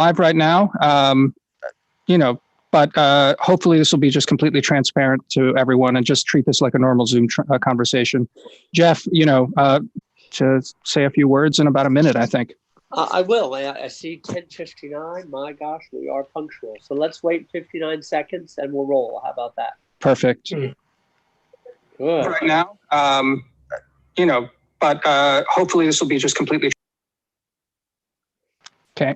live right now, but hopefully this will be just completely transparent to everyone and just treat this like a normal Zoom conversation. Jeff, to say a few words in about a minute, I think. I will. I see 10:59. My gosh, we are punctual. So let's wait 59 seconds and we'll roll. How about that? Perfect. Good. Right now, but hopefully this will be just completely. Okay.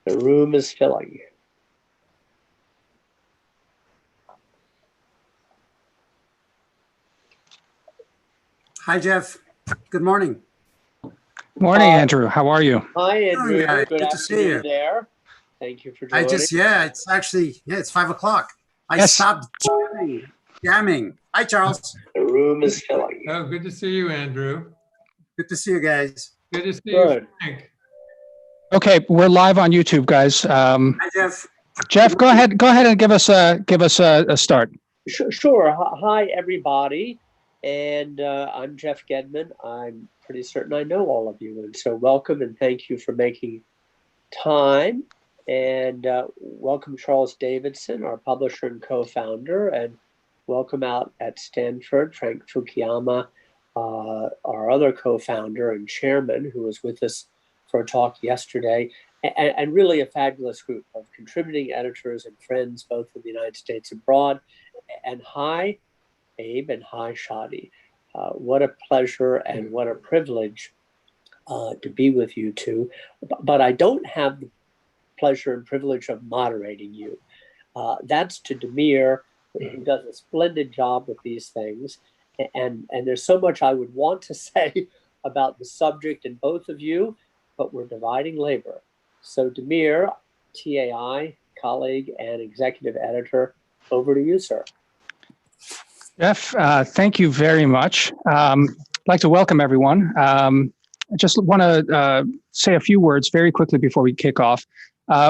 The room is filling. Hi, Jeff. Good morning. Morning, Andrew. How are you? Hi, Andrew. Yeah, good to see you. There. Thank you for joining. It's 5 o'clock. I stopped jamming. Hi, Charles. The room is filling. Oh, good to see you, Andrew. Good to see you guys. Good to see you, Frank. Okay, we're live on YouTube, guys. Hi, Jeff. Jeff, go ahead and give us a start. Sure. Hi, everybody. And I'm Jeff Gedman. I'm pretty certain I know all of you. And so welcome and thank you for making time. And welcome Charles Davidson, our publisher and co-founder. And welcome out at Stanford, Frank Fukuyama, our other co-founder and chairman, who was with us for a talk yesterday. And really a fabulous group of contributing editors and friends, both in the United States and abroad. And hi, Abe, and hi, Shadi. What a pleasure and what a privilege to be with you two. But I don't have the pleasure and privilege of moderating you. That's to Demir, who does a splendid job with these things. And there's so much I would want to say about the subject and both of you, but we're dividing labor. So Demir, TAI, colleague and executive editor, over to you, sir. Jeff, thank you very much. I'd like to welcome everyone. I just want to say a few words very quickly before we kick off.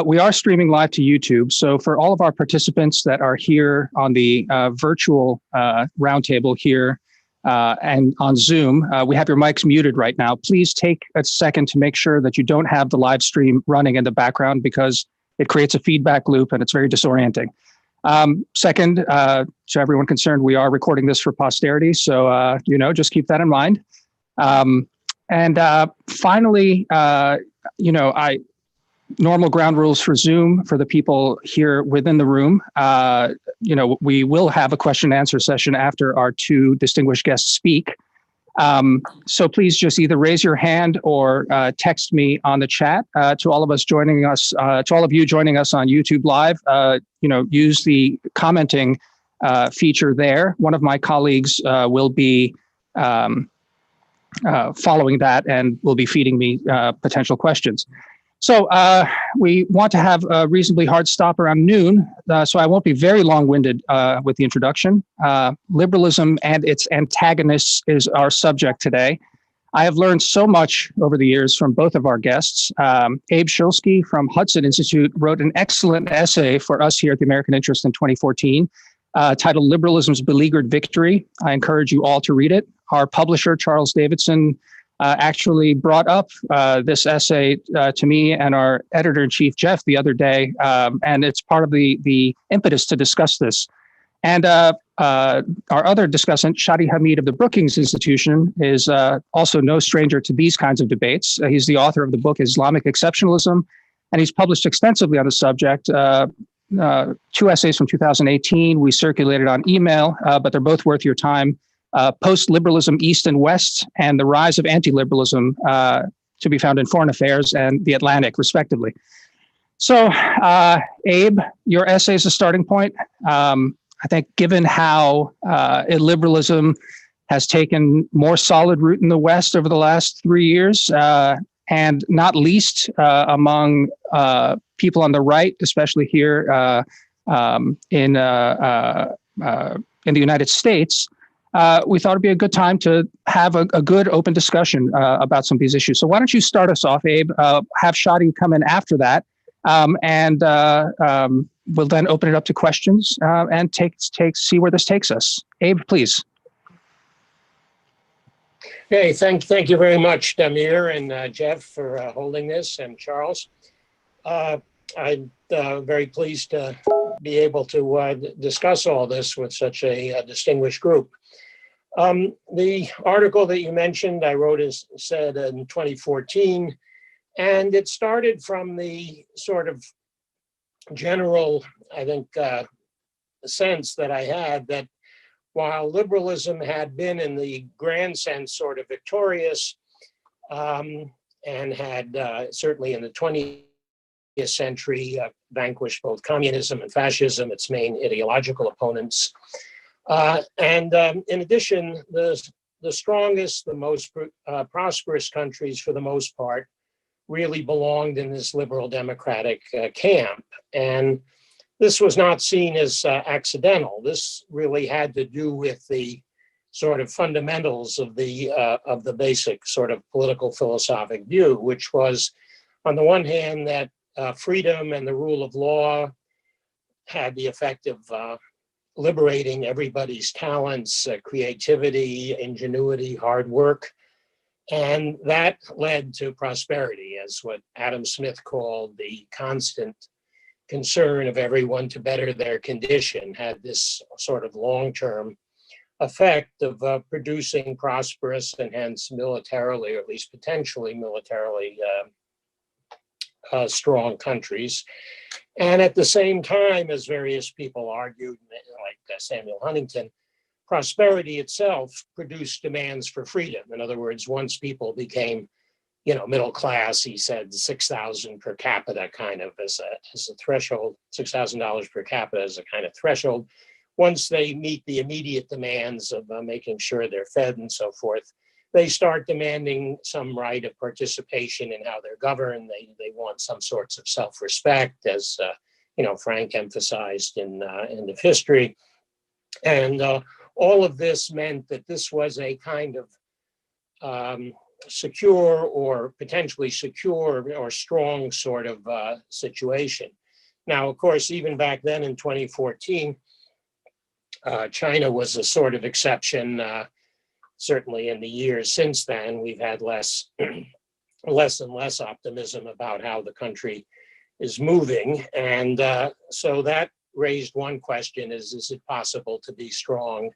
We are streaming live to YouTube. So for all of our participants that are here on the virtual roundtable here and on Zoom, we have your mics muted right now. Please take a second to make sure that you don't have the live stream running in the background because it creates a feedback loop and it's very disorienting. Second, to everyone concerned, we are recording this for posterity. So, just keep that in mind. Finally, normal ground rules for Zoom for the people here within the room. We will have a question and answer session after our two distinguished guests speak. So please just either raise your hand or text me on the chat. To all of us joining us, to all of you joining us on YouTube Live, use the commenting feature there. One of my colleagues will be following that and will be feeding me potential questions. So we want to have a reasonably hard stop around noon, so I won't be very long-winded with the introduction. Liberalism and its antagonists is our subject today. I have learned so much over the years from both of our guests. Abe Shulsky from Hudson Institute wrote an excellent essay for us here at the American Interest in 2014 titled Liberalism's Beleaguered Victory. I encourage you all to read it. Our publisher, Charles Davidson, actually brought up this essay to me and our editor-in-chief, Jeff, the other day, and it's part of the impetus to discuss this. And our other discussant, Shadi Hamid of the Brookings Institution, is also no stranger to these kinds of debates. He's the author of the book Islamic Exceptionalism, and he's published extensively on the subject. Two essays from 2018 we circulated on email, but they're both worth your time. Post-Liberalism East and West, and the Rise of Anti-Liberalism, to be found in Foreign Affairs and The Atlantic, respectively. So, Abe, your essay is a starting point. I think given how illiberalism has taken more solid root in the West over the last 3 years, and not least among people on the right, especially here in the United States, we thought it'd be a good time to have a good open discussion about some of these issues. So why don't you start us off, Abe, have Shadi come in after that, We'll then open it up to questions and see where this takes us. Abe, please. Okay, thank you very much, Damir and Jeff, for holding this, and Charles. I'm very pleased to be able to discuss all this with such a distinguished group. The article that you mentioned, I wrote, said in 2014, and it started from the sort of general, I think, sense that I had that while liberalism had been in the grand sense sort of victorious and had certainly in the 20th century vanquished both communism and fascism, its main ideological opponents. In addition, the strongest, the most prosperous countries for the most part really belonged in this liberal democratic camp. And this was not seen as accidental. This really had to do with the sort of fundamentals of the basic sort of political philosophic view, which was, on the one hand, that freedom and the rule of law had the effect of liberating everybody's talents, creativity, ingenuity, hard work. And that led to prosperity, as what Adam Smith called the constant concern of everyone to better their condition, had this sort of long-term effect of producing prosperous and hence militarily, or at least potentially militarily strong countries. And at the same time, as various people argued, like Samuel Huntington, prosperity itself produced demands for freedom. In other words, once people became, middle class, he said $6,000 per capita kind of as a threshold, $6,000 per capita as a kind of threshold. Once they meet the immediate demands of making sure they're fed and so forth, they start demanding some right of participation in how they're governed. They want some sorts of self-respect, as Frank emphasized in end of history. And all of this meant that this was a kind of secure or potentially secure or strong sort of situation. Now, of course, even back then in 2014, China was a sort of exception. Certainly in the years since then, we've had less and less optimism about how the country is moving. And so that raised one question: is it possible to be strong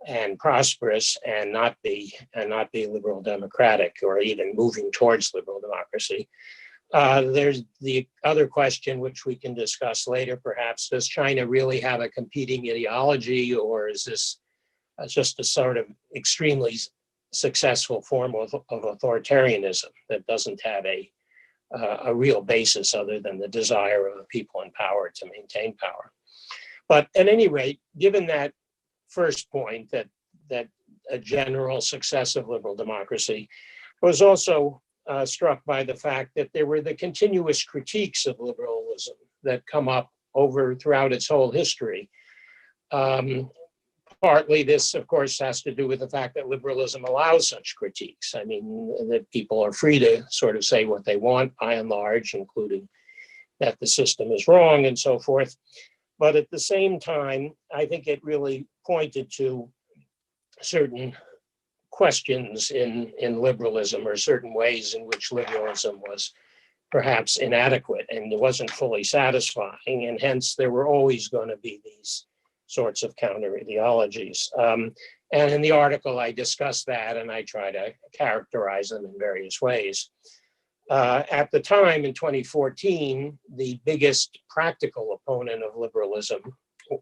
and prosperous and not be liberal democratic, or even moving towards liberal democracy? There's the other question, which we can discuss later perhaps: does China really have a competing ideology, or is this just a sort of extremely successful form of authoritarianism that doesn't have a real basis other than the desire of the people in power to maintain power? But at any rate, given that first point, that a general success of liberal democracy, was also struck by the fact that there were the continuous critiques of liberalism that come up throughout its whole history. Partly this, of course, has to do with the fact that liberalism allows such critiques. I mean, that people are free to sort of say what they want, by and large, including that the system is wrong and so forth. But at the same time, I think it really pointed to certain questions in liberalism, or certain ways in which liberalism was perhaps inadequate and it wasn't fully satisfying. And hence, there were always going to be these sorts of counter-ideologies. And in the article, I discuss that, and I try to characterize them in various ways. At the time, in 2014, the biggest practical opponent of liberalism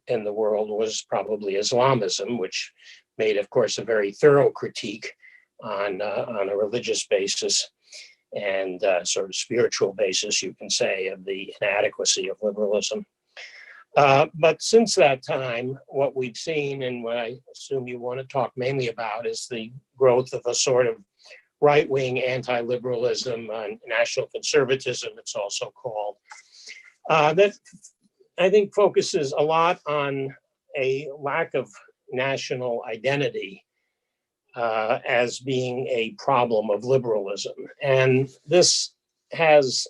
in the world was probably Islamism, which made, of course, a very thorough critique on a religious basis and sort of spiritual basis, you can say, of the inadequacy of liberalism. But since that time, what we've seen, and what I assume you want to talk mainly about, is the growth of a sort of right-wing anti-liberalism, national conservatism, it's also called, that I think focuses a lot on a lack of national identity as being a problem of liberalism. And this has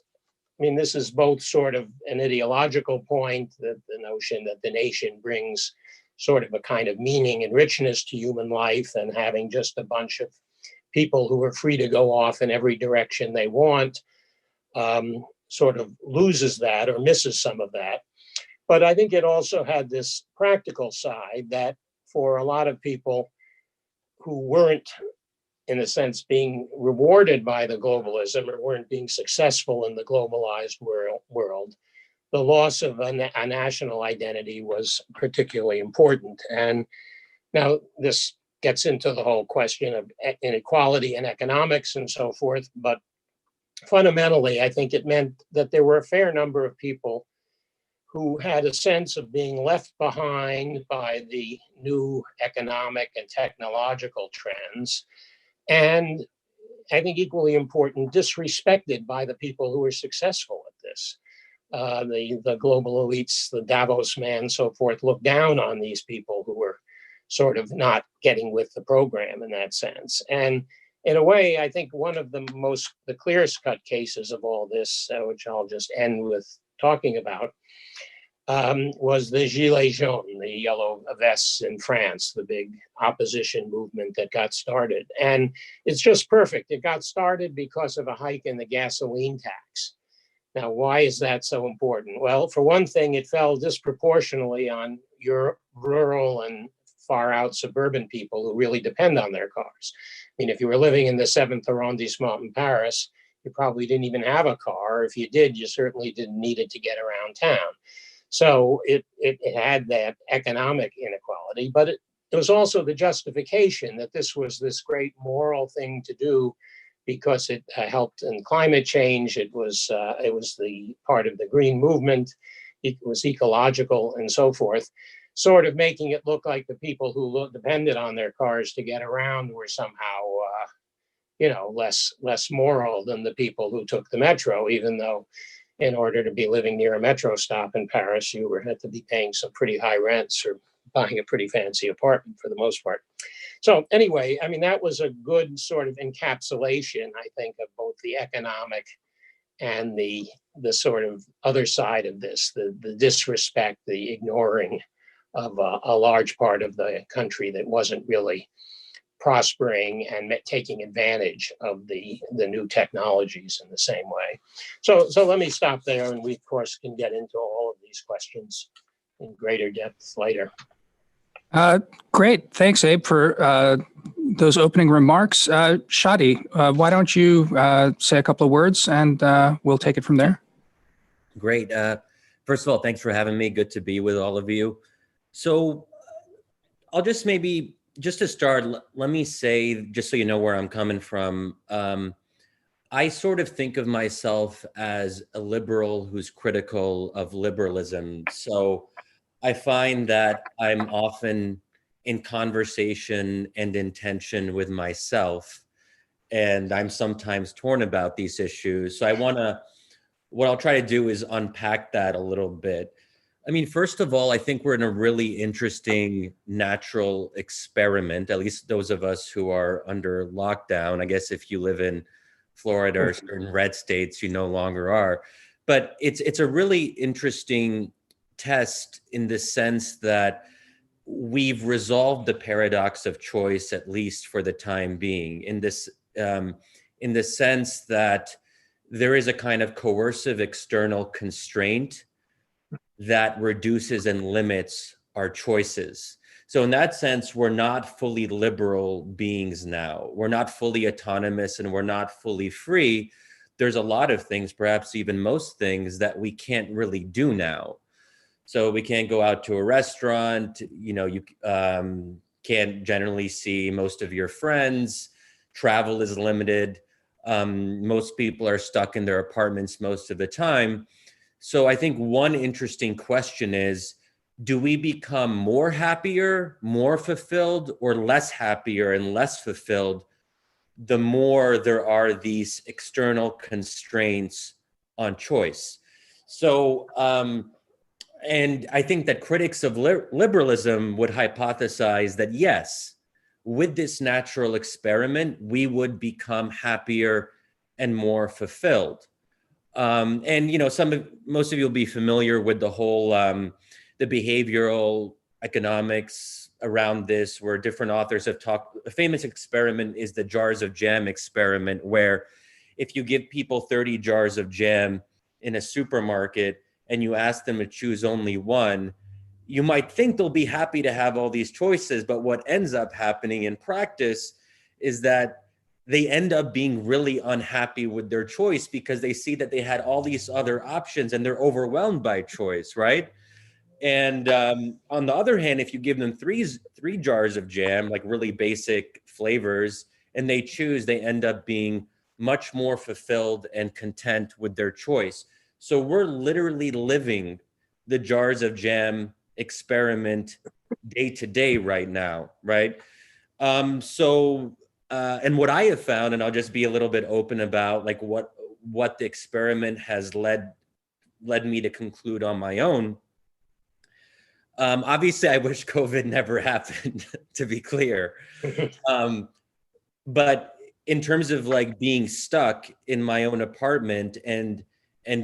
mean, this is both sort of an ideological point, that the notion that the nation brings sort of a kind of meaning and richness to human life, and having just a bunch of people who are free to go off in every direction they want sort of loses that or misses some of that. But I think it also had this practical side that for a lot of people who weren't, in a sense, being rewarded by the globalism or weren't being successful in the globalized world, the loss of a national identity was particularly important. And now this gets into the whole question of inequality in economics and so forth. But fundamentally, I think it meant that there were a fair number of people who had a sense of being left behind by the new economic and technological trends. And I think equally important, disrespected by the people who were successful at this. The global elites, the Davos man, so forth, looked down on these people who were sort of not getting with the program in that sense. And in a way, I think one of the clearest cut cases of all this, which I'll just end with talking about, was the Gilets jaunes, the yellow vests in France, the big opposition movement that got started. And it's just perfect. It got started because of a hike in the gasoline tax. Now, why is that so important? Well, for one thing, it fell disproportionately on rural and far out suburban people who really depend on their cars. I mean, if you were living in the 7th arrondissement in Paris, you probably didn't even have a car. If you did, you certainly didn't need it to get around town. So it had that economic inequality, but it was also the justification that this was this great moral thing to do because it helped in climate change. It was the part of the green movement. It was ecological and so forth, sort of making it look like the people who depended on their cars to get around were somehow, less moral than the people who took the metro, even though in order to be living near a metro stop in Paris, you had to be paying some pretty high rents or buying a pretty fancy apartment for the most part. So anyway, I mean, that was a good sort of encapsulation, I think, of both the economic and the sort of other side of this, the disrespect, the ignoring of a large part of the country that wasn't really prospering and taking advantage of the new technologies in the same way. So let me stop there, and we of course can get into all of these questions in greater depth later. Great, thanks, Abe, for those opening remarks. Shadi, why don't you say a couple of words, and we'll take it from there. Great. First of all, thanks for having me. Good to be with all of you. So I'll just to start, let me say, just so you know where I'm coming from, I sort of think of myself as a liberal who's critical of liberalism. So I find that I'm often in conversation and in tension with myself, and I'm sometimes torn about these issues. So what I'll try to do is unpack that a little bit. I mean, first of all, I think we're in a really interesting natural experiment, at least those of us who are under lockdown. I guess if you live in Florida or certain red states, you no longer are. But it's a really interesting test in the sense that we've resolved the paradox of choice, at least for the time being, in the sense that there is a kind of coercive external constraint that reduces and limits our choices. So in that sense, we're not fully liberal beings now. We're not fully autonomous and we're not fully free. There's a lot of things, perhaps even most things, that we can't really do now. So we can't go out to a restaurant, you can't generally see most of your friends. Travel is limited. Most people are stuck in their apartments most of the time. So I think one interesting question is, do we become more happier, more fulfilled, or less happier and less fulfilled the more there are these external constraints on choice? So, and I think that critics of liberalism would hypothesize that yes, with this natural experiment, we would become happier and more fulfilled. And most of you will be familiar with the whole the behavioral economics around this, where different authors have talked. A famous experiment is the jars of jam experiment, where if you give people 30 jars of jam in a supermarket and you ask them to choose only one, you might think they'll be happy to have all these choices, but what ends up happening in practice is that they end up being really unhappy with their choice because they see that they had all these other options and they're overwhelmed by choice, right? And on the other hand, if you give them three jars of jam, like really basic flavors, and they choose, they end up being much more fulfilled and content with their choice. So we're literally living the jars of jam experiment day to day right now, right? And what I have found, and I'll just be a little bit open about like what the experiment has led me to conclude on my own. Obviously, I wish COVID never happened, to be clear. But in terms of like being stuck in my own apartment and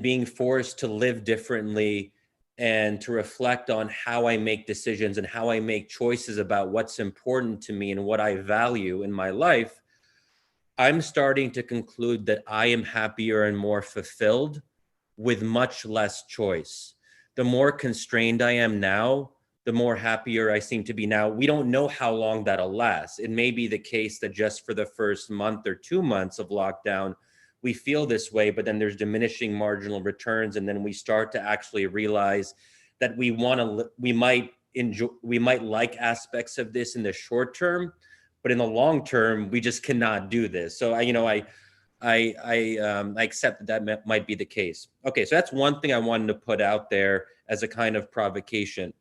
being forced to live differently and to reflect on how I make decisions and how I make choices about what's important to me and what I value in my life, I'm starting to conclude that I am happier and more fulfilled with much less choice. The more constrained I am now, the more happier I seem to be now. We don't know how long that'll last. It may be the case that just for the first month or 2 months of lockdown, we feel this way, but then there's diminishing marginal returns. And then we start to actually realize that we might like aspects of this in the short term, but in the long term, we just cannot do this. So I accept that might be the case. Okay, so that's one thing I wanted to put out there as a kind of provocation.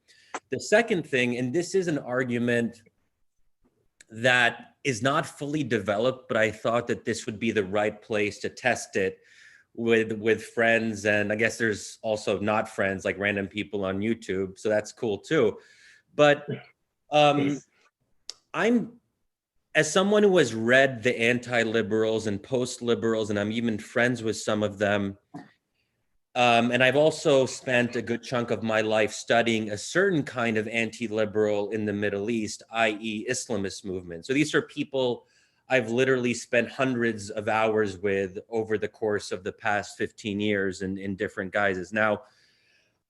The second thing, and this is an argument that is not fully developed, but I thought that this would be the right place to test it with friends. And I guess there's also not friends, like random people on YouTube. So that's cool too. But as someone who has read the anti-liberals and post-liberals, and I'm even friends with some of them, and I've also spent a good chunk of my life studying a certain kind of anti-liberal in the Middle East, i.e. Islamist movement. So these are people I've literally spent hundreds of hours with over the course of the past 15 years in different guises. Now,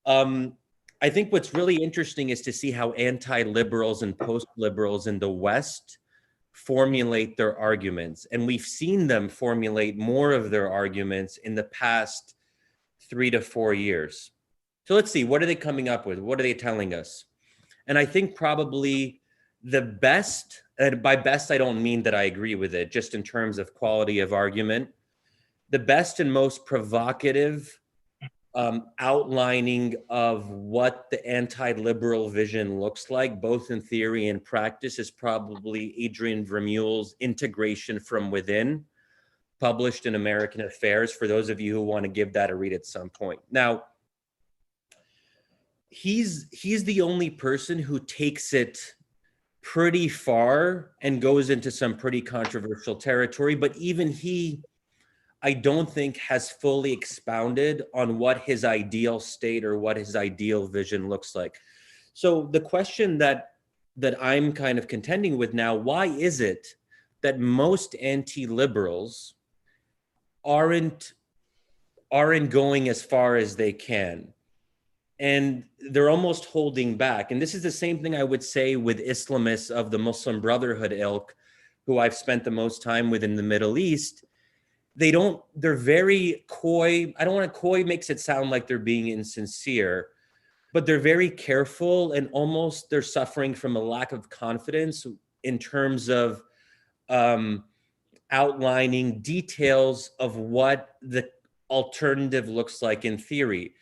I think what's really interesting is to see how anti-liberals and post-liberals in the West formulate their arguments. And we've seen them formulate more of their arguments in the past 3 to 4 years. So let's see, what are they coming up with? What are they telling us? And I think probably the best, and by best, I don't mean that I agree with it, just in terms of quality of argument, the best and most provocative outlining of what the anti-liberal vision looks like, both in theory and practice, is probably Adrian Vermeule's Integration from Within, published in American Affairs, for those of you who want to give that a read at some point. Now, he's the only person who takes it pretty far and goes into some pretty controversial territory, but even he, I don't think, has fully expounded on what his ideal state or what his ideal vision looks like. So the question that I'm kind of contending with now, why is it that most anti-liberals aren't going as far as they can? And they're almost holding back. And this is the same thing I would say with Islamists of the Muslim Brotherhood ilk, who I've spent the most time with in the Middle East. They're very coy. I don't want to, coy makes it sound like they're being insincere, but they're very careful, and almost they're suffering from a lack of confidence in terms of outlining details of what the alternative looks like in theory.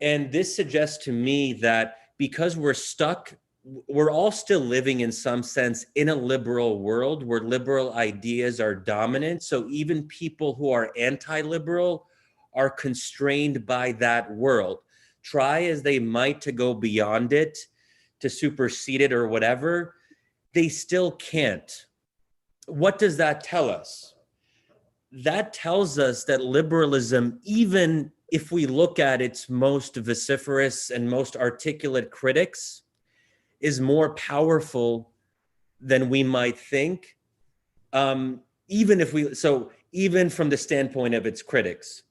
And this suggests to me that because we're all still living in some sense in a liberal world where liberal ideas are dominant. So even people who are anti-liberal are constrained by that world. Try as they might to go beyond it, to supersede it or whatever, they still can't. What does that tell us? that tells us that liberalism, even if we look at its most vociferous and most articulate critics, is more powerful than we might think. Even from the standpoint of its critics.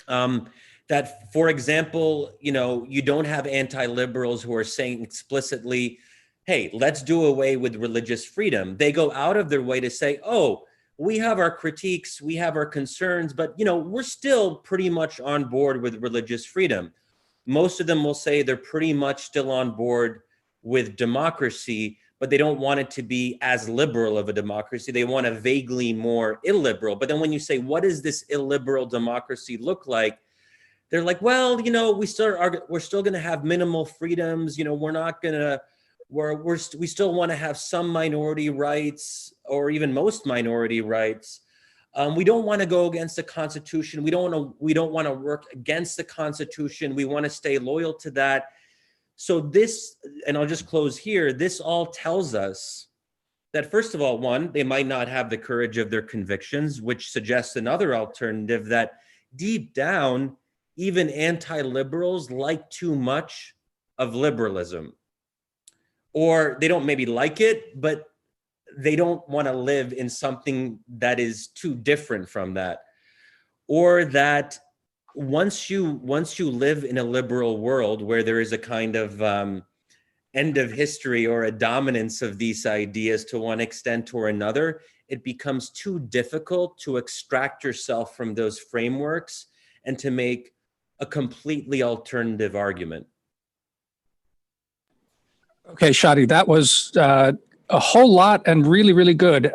That, for example, you don't have anti-liberals who are saying explicitly, hey, let's do away with religious freedom. They go out of their way to say, oh, we have our critiques, we have our concerns, but we're still pretty much on board with religious freedom. Most of them will say they're pretty much still on board with democracy, but they don't want it to be as liberal of a democracy. They want a vaguely more illiberal. But then when you say, what does this illiberal democracy look like? They're like, well, we're still going to have minimal freedoms. We're not going to, we still want to have some minority rights, or even most minority rights. We don't want to go against the Constitution. We don't want to work against the Constitution. We want to stay loyal to that. So this, and I'll just close here, this all tells us that, first of all, one, they might not have the courage of their convictions, which suggests another alternative, that deep down, even anti-liberals like too much of liberalism. Or they don't maybe like it, but they don't want to live in something that is too different from that. Or that once you live in a liberal world where there is a kind of end of history or a dominance of these ideas to one extent or another, it becomes too difficult to extract yourself from those frameworks and to make a completely alternative argument. Okay, Shadi, that was a whole lot and really, really good.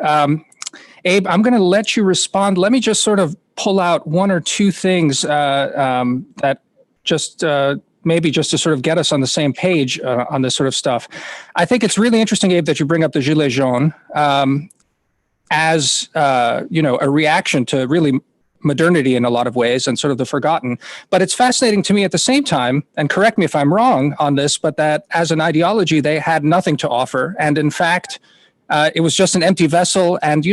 Abe, I'm going to let you respond. Let me just sort of pull out one or two things that just maybe just to sort of get us on the same page on this sort of stuff. I think it's really interesting, Abe, that you bring up the Gilets jaunes as a reaction to really modernity in a lot of ways and sort of the forgotten. But it's fascinating to me at the same time, and correct me if I'm wrong on this, but that as an ideology, they had nothing to offer. And in fact, it was just an empty vessel. And,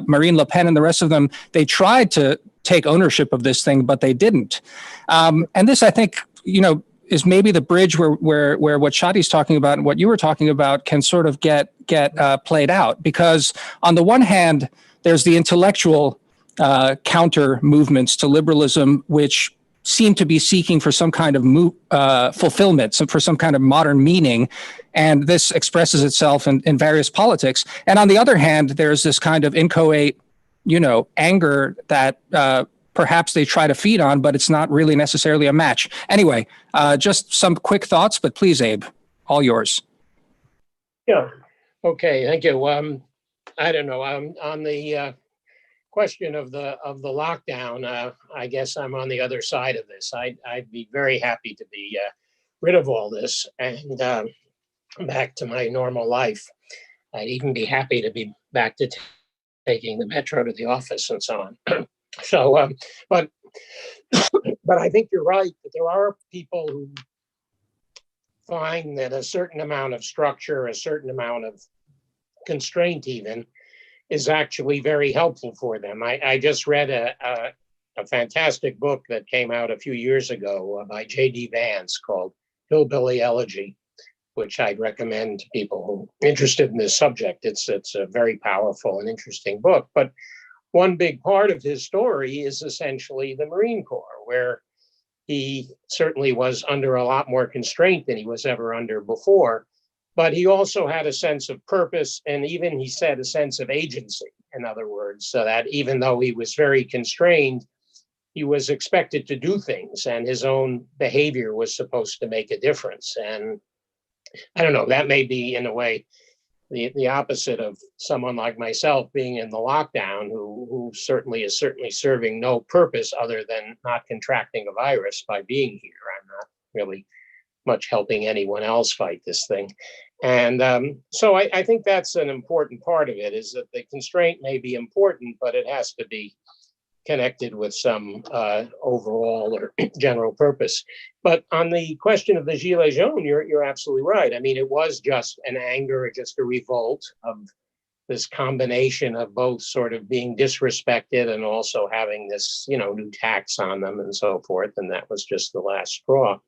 Marine Le Pen and the rest of them, they tried to take ownership of this thing, but they didn't. And this, I think, is maybe the bridge where what Shadi's talking about and what you were talking about can sort of get played out. Because on the one hand, there's the intellectual counter movements to liberalism, which seem to be seeking for some kind of fulfillment, for some kind of modern meaning. And this expresses itself in various politics. And on the other hand, there's this kind of inchoate, anger that perhaps they try to feed on, but it's not really necessarily a match. Anyway, just some quick thoughts, but please, Abe, all yours. Yeah. Okay. Thank you. I don't know. On the question of the lockdown, I guess I'm on the other side of this. I'd be very happy to be rid of all this and back to my normal life. I'd even be happy to be back to taking the metro to the office and so on. So, but I think you're right that there are people who find that a certain amount of structure, a certain amount of constraint even, is actually very helpful for them. I just read a fantastic book that came out a few years ago by J.D. Vance called Hillbilly Elegy, which I'd recommend to people who are interested in this subject. It's a very powerful and interesting book. But one big part of his story is essentially the Marine Corps, where he certainly was under a lot more constraint than he was ever under before. But he also had a sense of purpose, and even, he said, a sense of agency, in other words, so that even though he was very constrained, he was expected to do things, and his own behavior was supposed to make a difference. And I don't know, that may be, in a way, the opposite of someone like myself being in the lockdown, who certainly is serving no purpose other than not contracting a virus by being here. I'm not really much helping anyone else fight this thing. And so I think that's an important part of it, is that the constraint may be important, but it has to be connected with some overall or general purpose. But on the question of the Gilets jaunes, you're absolutely right. I mean, it was just an anger, just a revolt of this combination of both sort of being disrespected and also having this, new tax on them and so forth. And that was just the last straw.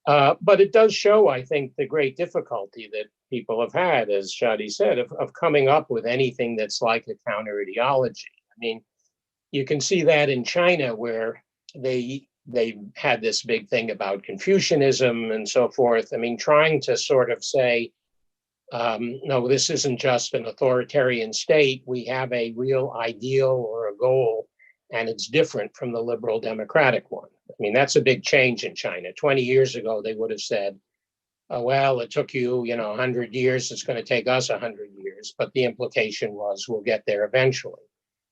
But it does show, I think, the great difficulty that people have had, as Shadi said, of coming up with anything that's like a counter-ideology. I mean, you can see that in China, where they had this big thing about Confucianism and so forth. I mean, trying to sort of say, no, this isn't just an authoritarian state. We have a real ideal or a goal, and it's different from the liberal democratic one. I mean, that's a big change in China. 20 years ago, they would have said, oh, well, it took you, 100 years. It's going to take us 100 years. But the implication was we'll get there eventually.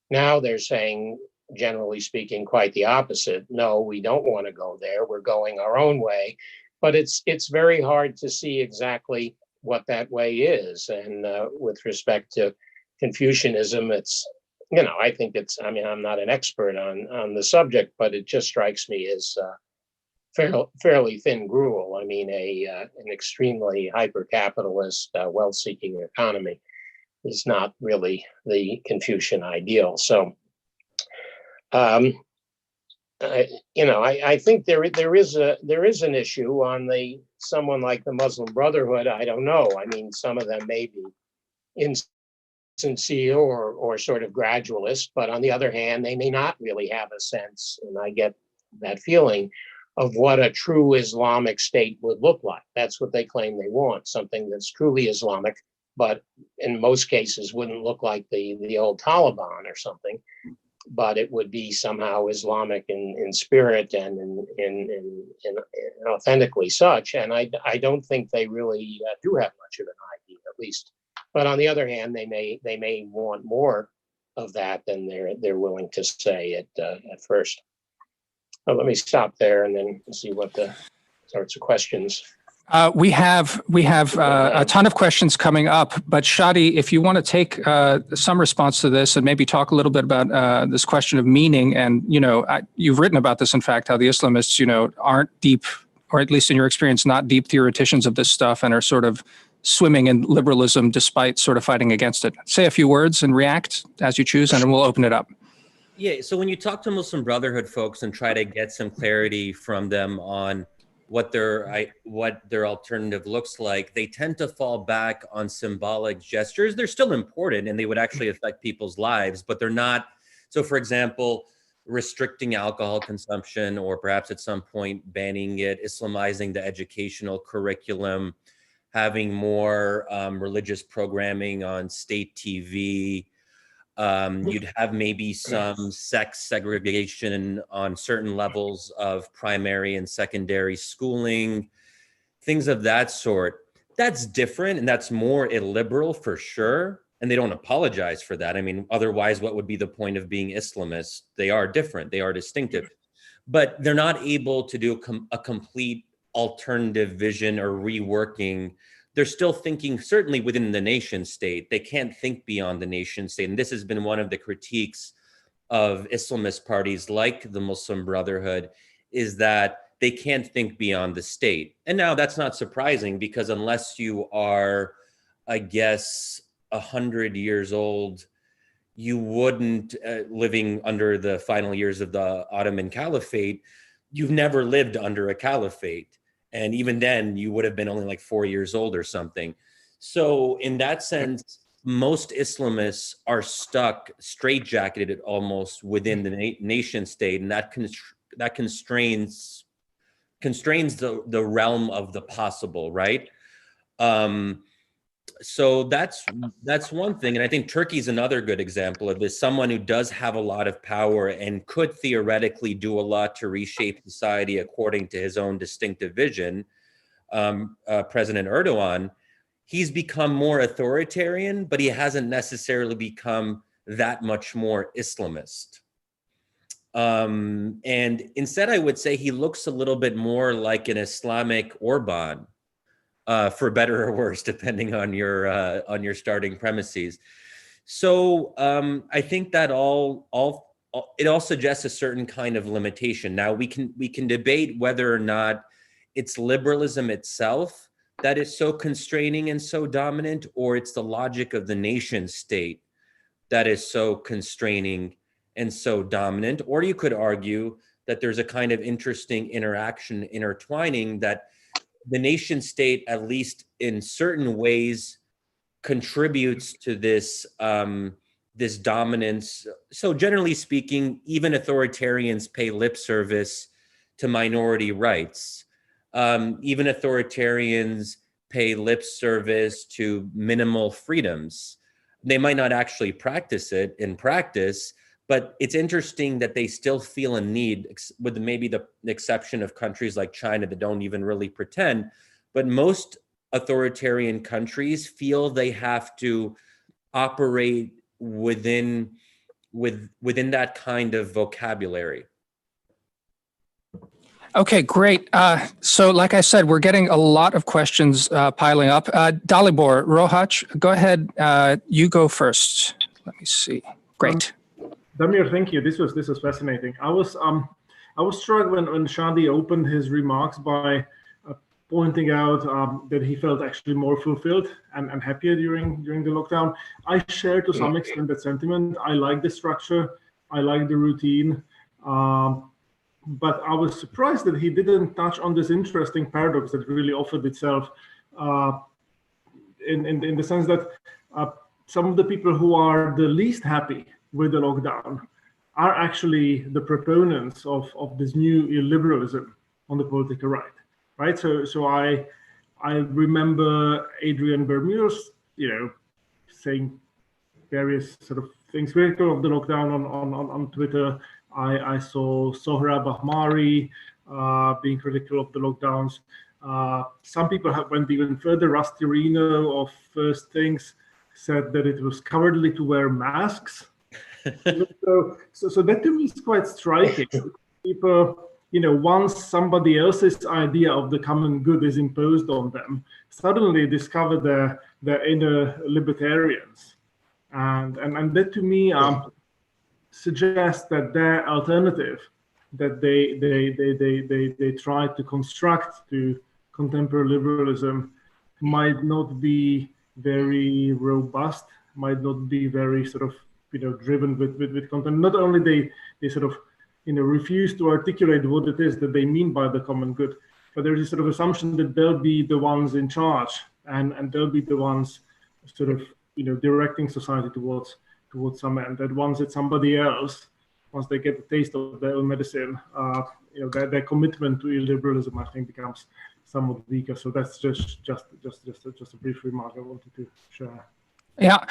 Now they're saying, generally speaking, quite the opposite. No, we don't want to go there. We're going our own way. But it's very hard to see exactly what that way is. And with respect to Confucianism, it's, I think I'm not an expert on the subject, but it just strikes me as fairly thin gruel. I mean, an extremely hyper-capitalist, wealth-seeking economy is not really the Confucian ideal. So, I think there is an issue on someone like the Muslim Brotherhood. I don't know. I mean, some of them may be insincere or sort of gradualist, but on the other hand, they may not really have a sense, and I get that feeling, of what a true Islamic state would look like. That's what they claim they want, something that's truly Islamic, but in most cases wouldn't look like the old Taliban or something, but it would be somehow Islamic in spirit and in authentically such. And I don't think they really do have much of an idea, at least. But on the other hand, they may want more of that than they're willing to say at first. Well, let me stop there and then see what the sorts of questions. We have a ton of questions coming up, but Shadi, if you want to take some response to this and maybe talk a little bit about this question of meaning, and you've written about this, in fact, how the Islamists, aren't deep, or at least in your experience, not deep theoreticians of this stuff, and are sort of swimming in liberalism despite sort of fighting against it. Say a few words and react as you choose, and then we'll open it up. Yeah. So when you talk to Muslim Brotherhood folks and try to get some clarity from them on what their alternative looks like, they tend to fall back on symbolic gestures. They're still important and they would actually affect people's lives, but they're not. So for example, restricting alcohol consumption, or perhaps at some point banning it, Islamizing the educational curriculum, having more religious programming on state TV. You'd have maybe some sex segregation on certain levels of primary and secondary schooling, things of that sort. That's different, and that's more illiberal for sure. And they don't apologize for that. I mean, otherwise, what would be the point of being Islamist? They are different. They are distinctive. But they're not able to do a complete alternative vision or reworking. They're still thinking, certainly within the nation state. They can't think beyond the nation state. And this has been one of the critiques of Islamist parties like the Muslim Brotherhood, is that they can't think beyond the state. And now that's not surprising, because unless you are, I guess, 100 years old, you wouldn't, living under the final years of the Ottoman Caliphate, you've never lived under a caliphate. And even then, you would have been only like 4 years old or something. So in that sense, most Islamists are stuck, straitjacketed almost within the nation state, and that constrains the realm of the possible, right? So that's one thing. And I think Turkey's another good example of this. Someone who does have a lot of power and could theoretically do a lot to reshape society according to his own distinctive vision, President Erdogan, he's become more authoritarian, but he hasn't necessarily become that much more Islamist. And instead, I would say he looks a little bit more like an Islamic Orban, for better or worse, depending on your starting premises. So I think that it all suggests a certain kind of limitation. Now we can debate whether or not it's liberalism itself, that is so constraining and so dominant, or it's the logic of the nation state that is so constraining and so dominant? Or you could argue that there's a kind of interesting interaction, intertwining, that the nation state, at least in certain ways, contributes to this this dominance. So generally speaking, even authoritarians pay lip service to minority rights. Even authoritarians pay lip service to minimal freedoms. They might not actually practice it in practice, but it's interesting that they still feel a need, with maybe the exception of countries like China that don't even really pretend, but most authoritarian countries feel they have to operate within that kind of vocabulary. Okay, great. So like I said, we're getting a lot of questions piling up. Dalibor, Rohach, go ahead. You go first. Let me see. Great. Damir, thank you. This was fascinating. I was struck when Shadi opened his remarks by pointing out that he felt actually more fulfilled and happier during the lockdown. I share to some extent that sentiment. I like the structure. I like the routine. But I was surprised that he didn't touch on this interesting paradox that really offered itself in the sense that some of the people who are the least happy with the lockdown are actually the proponents of this new illiberalism on the political right? So I remember Adrian Bermude's, saying various sort of things critical of the lockdown on Twitter. I saw Sohrab Ahmari being critical of the lockdowns. Some people went even further. Rusty Reno of First Things said that it was cowardly to wear masks. So that to me is quite striking. People, once somebody else's idea of the common good is imposed on them, suddenly discover their inner libertarians, and that to me suggests that their alternative that they try to construct to contemporary liberalism might not be very robust, might not be very sort of driven with content. Not only they sort of refuse to articulate what it is that they mean by the common good, but there's a sort of assumption that they'll be the ones in charge and they'll be the ones sort of directing society towards some end. That once it's somebody else, once they get the taste of their own medicine, their commitment to illiberalism, I think, becomes somewhat weaker. So that's just a brief remark I wanted to share. Yeah,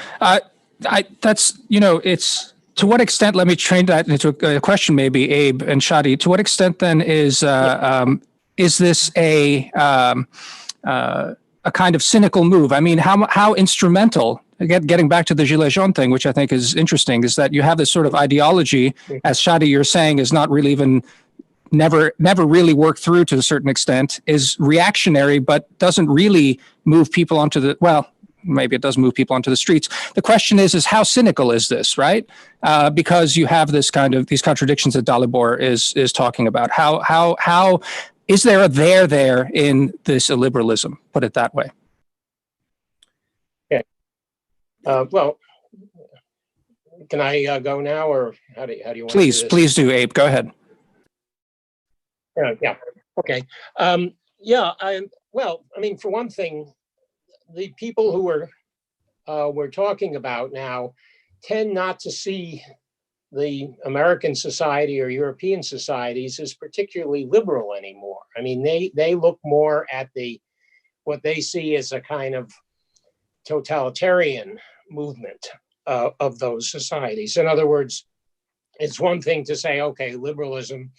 that's it's to what extent. Let me train that into a question, maybe Abe and Shadi. To what extent then is this a kind of cynical move? I mean, how instrumental? Again, getting back to the Gilets jaunes thing, which I think is interesting, is that you have this sort of ideology, as Shadi, you're saying, is not really even never really worked through to a certain extent, is reactionary, but doesn't really move people onto the, well, maybe it does move people onto the streets. The question is how cynical is this, right? Because you have this kind of, these contradictions that Dalibor is talking about. How is there a there in this illiberalism? Put it that way. Well, can I go now, or how do you want Please, to do this? Please do, Abe. Go ahead. Yeah. Okay. Well, I mean, for one thing, the people who we're talking about now tend not to see the American society or European societies as particularly liberal anymore. I mean, they look more at what they see as a kind of totalitarian movement of those societies. In other words, it's one thing to say, okay, liberalism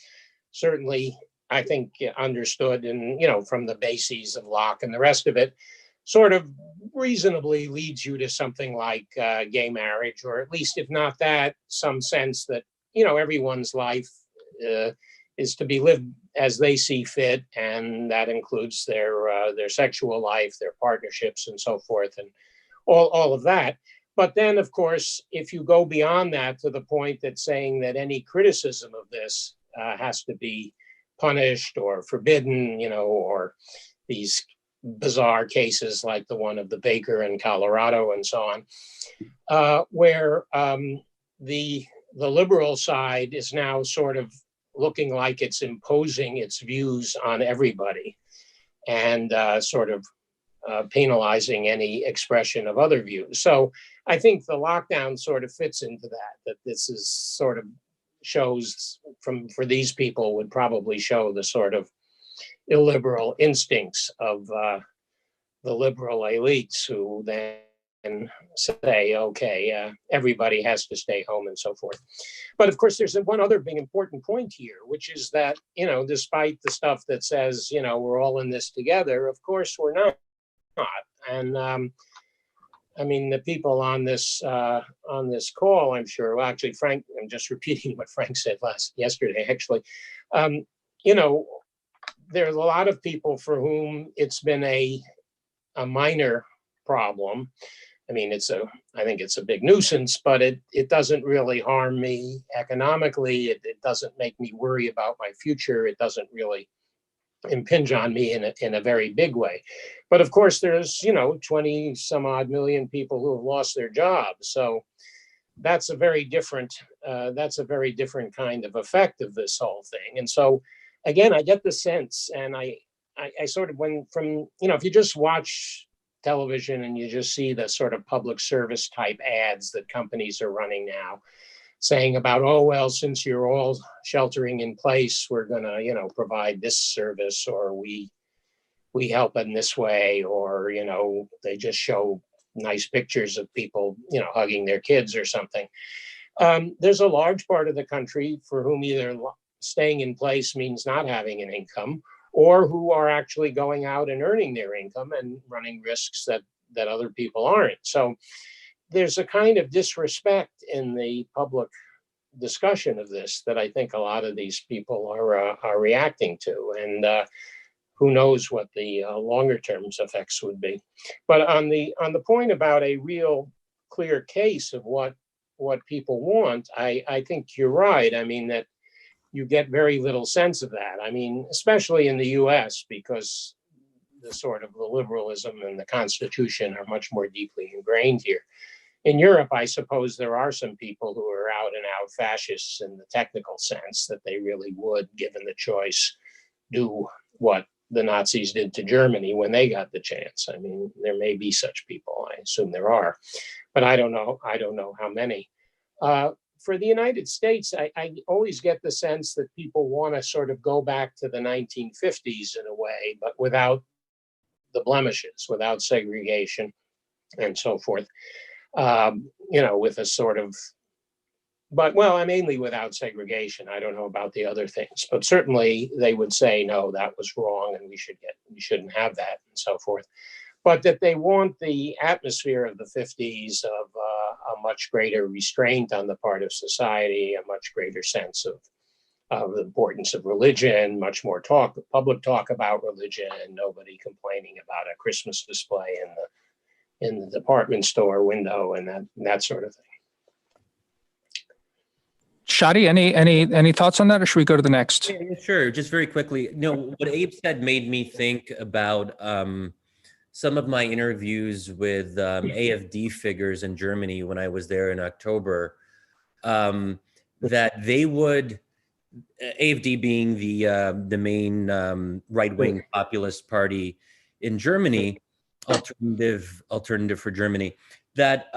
certainly, I think, understood and, from the bases of Locke and the rest of it, sort of reasonably leads you to something like gay marriage, or at least, if not that, some sense that, everyone's life is to be lived as they see fit, and that includes their sexual life, their partnerships, and so forth, and all of that. But then, of course, if you go beyond that to the point that saying that any criticism of this has to be punished or forbidden, or these bizarre cases like the one of the baker in Colorado and so on, where the liberal side is now sort of looking like it's imposing its views on everybody and sort of penalizing any expression of other views. So I think the lockdown sort of fits into that this is sort of shows for these people would probably show the sort of illiberal instincts of the liberal elites who then say, okay, everybody has to stay home and so forth. But of course, there's one other big important point here, which is that, despite the stuff that says, we're all in this together, of course, we're not. And I mean, the people on this call, I'm sure, well, actually, Frank, I'm just repeating what Frank said yesterday, actually, there's a lot of people for whom it's been a minor problem. I mean, I think it's a big nuisance, but it doesn't really harm me economically. It doesn't make me worry about my future. It doesn't really impinge on me in a very big way. But of course, there's 20 some odd million people who have lost their jobs. So that's a very different kind of effect of this whole thing. And so again, I get the sense, and I sort of went from, if you just watch television and you just see the sort of public service type ads that companies are running now, saying about, oh, well, since you're all sheltering in place, we're going to, provide this service, or we help in this way, or, they just show nice pictures of people, hugging their kids or something. There's a large part of the country for whom either staying in place means not having an income, or who are actually going out and earning their income and running risks that other people aren't. So there's a kind of disrespect in the public discussion of this that I think a lot of these people are reacting to, and who knows what the longer term effects would be. But on the point about a real clear case of what people want, I think you're right. I mean, that you get very little sense of that. I mean, especially in the US, because the sort of the liberalism and the Constitution are much more deeply ingrained here. In Europe, I suppose there are some people who are out and out fascists in the technical sense, that they really would, given the choice, do what the Nazis did to Germany when they got the chance. I mean, there may be such people. I assume there are, but I don't know how many. For the United States, I always get the sense that people want to sort of go back to the 1950s in a way, but without the blemishes, without segregation and so forth. With a sort of, mainly without segregation. I don't know about the other things, but certainly they would say, no, that was wrong, and we shouldn't have that, and so forth. But that they want the atmosphere of the 50s of a much greater restraint on the part of society, a much greater sense of the importance of religion, much more public talk about religion, and nobody complaining about a Christmas display in the department store window and that sort of thing. Shadi, any thoughts on that, or should we go to the next? Yeah, sure. Just very quickly. What Abe said made me think about some of my interviews with AfD figures in Germany when I was there in October. That they would, AfD being the main right-wing populist party in Germany, alternative for Germany, that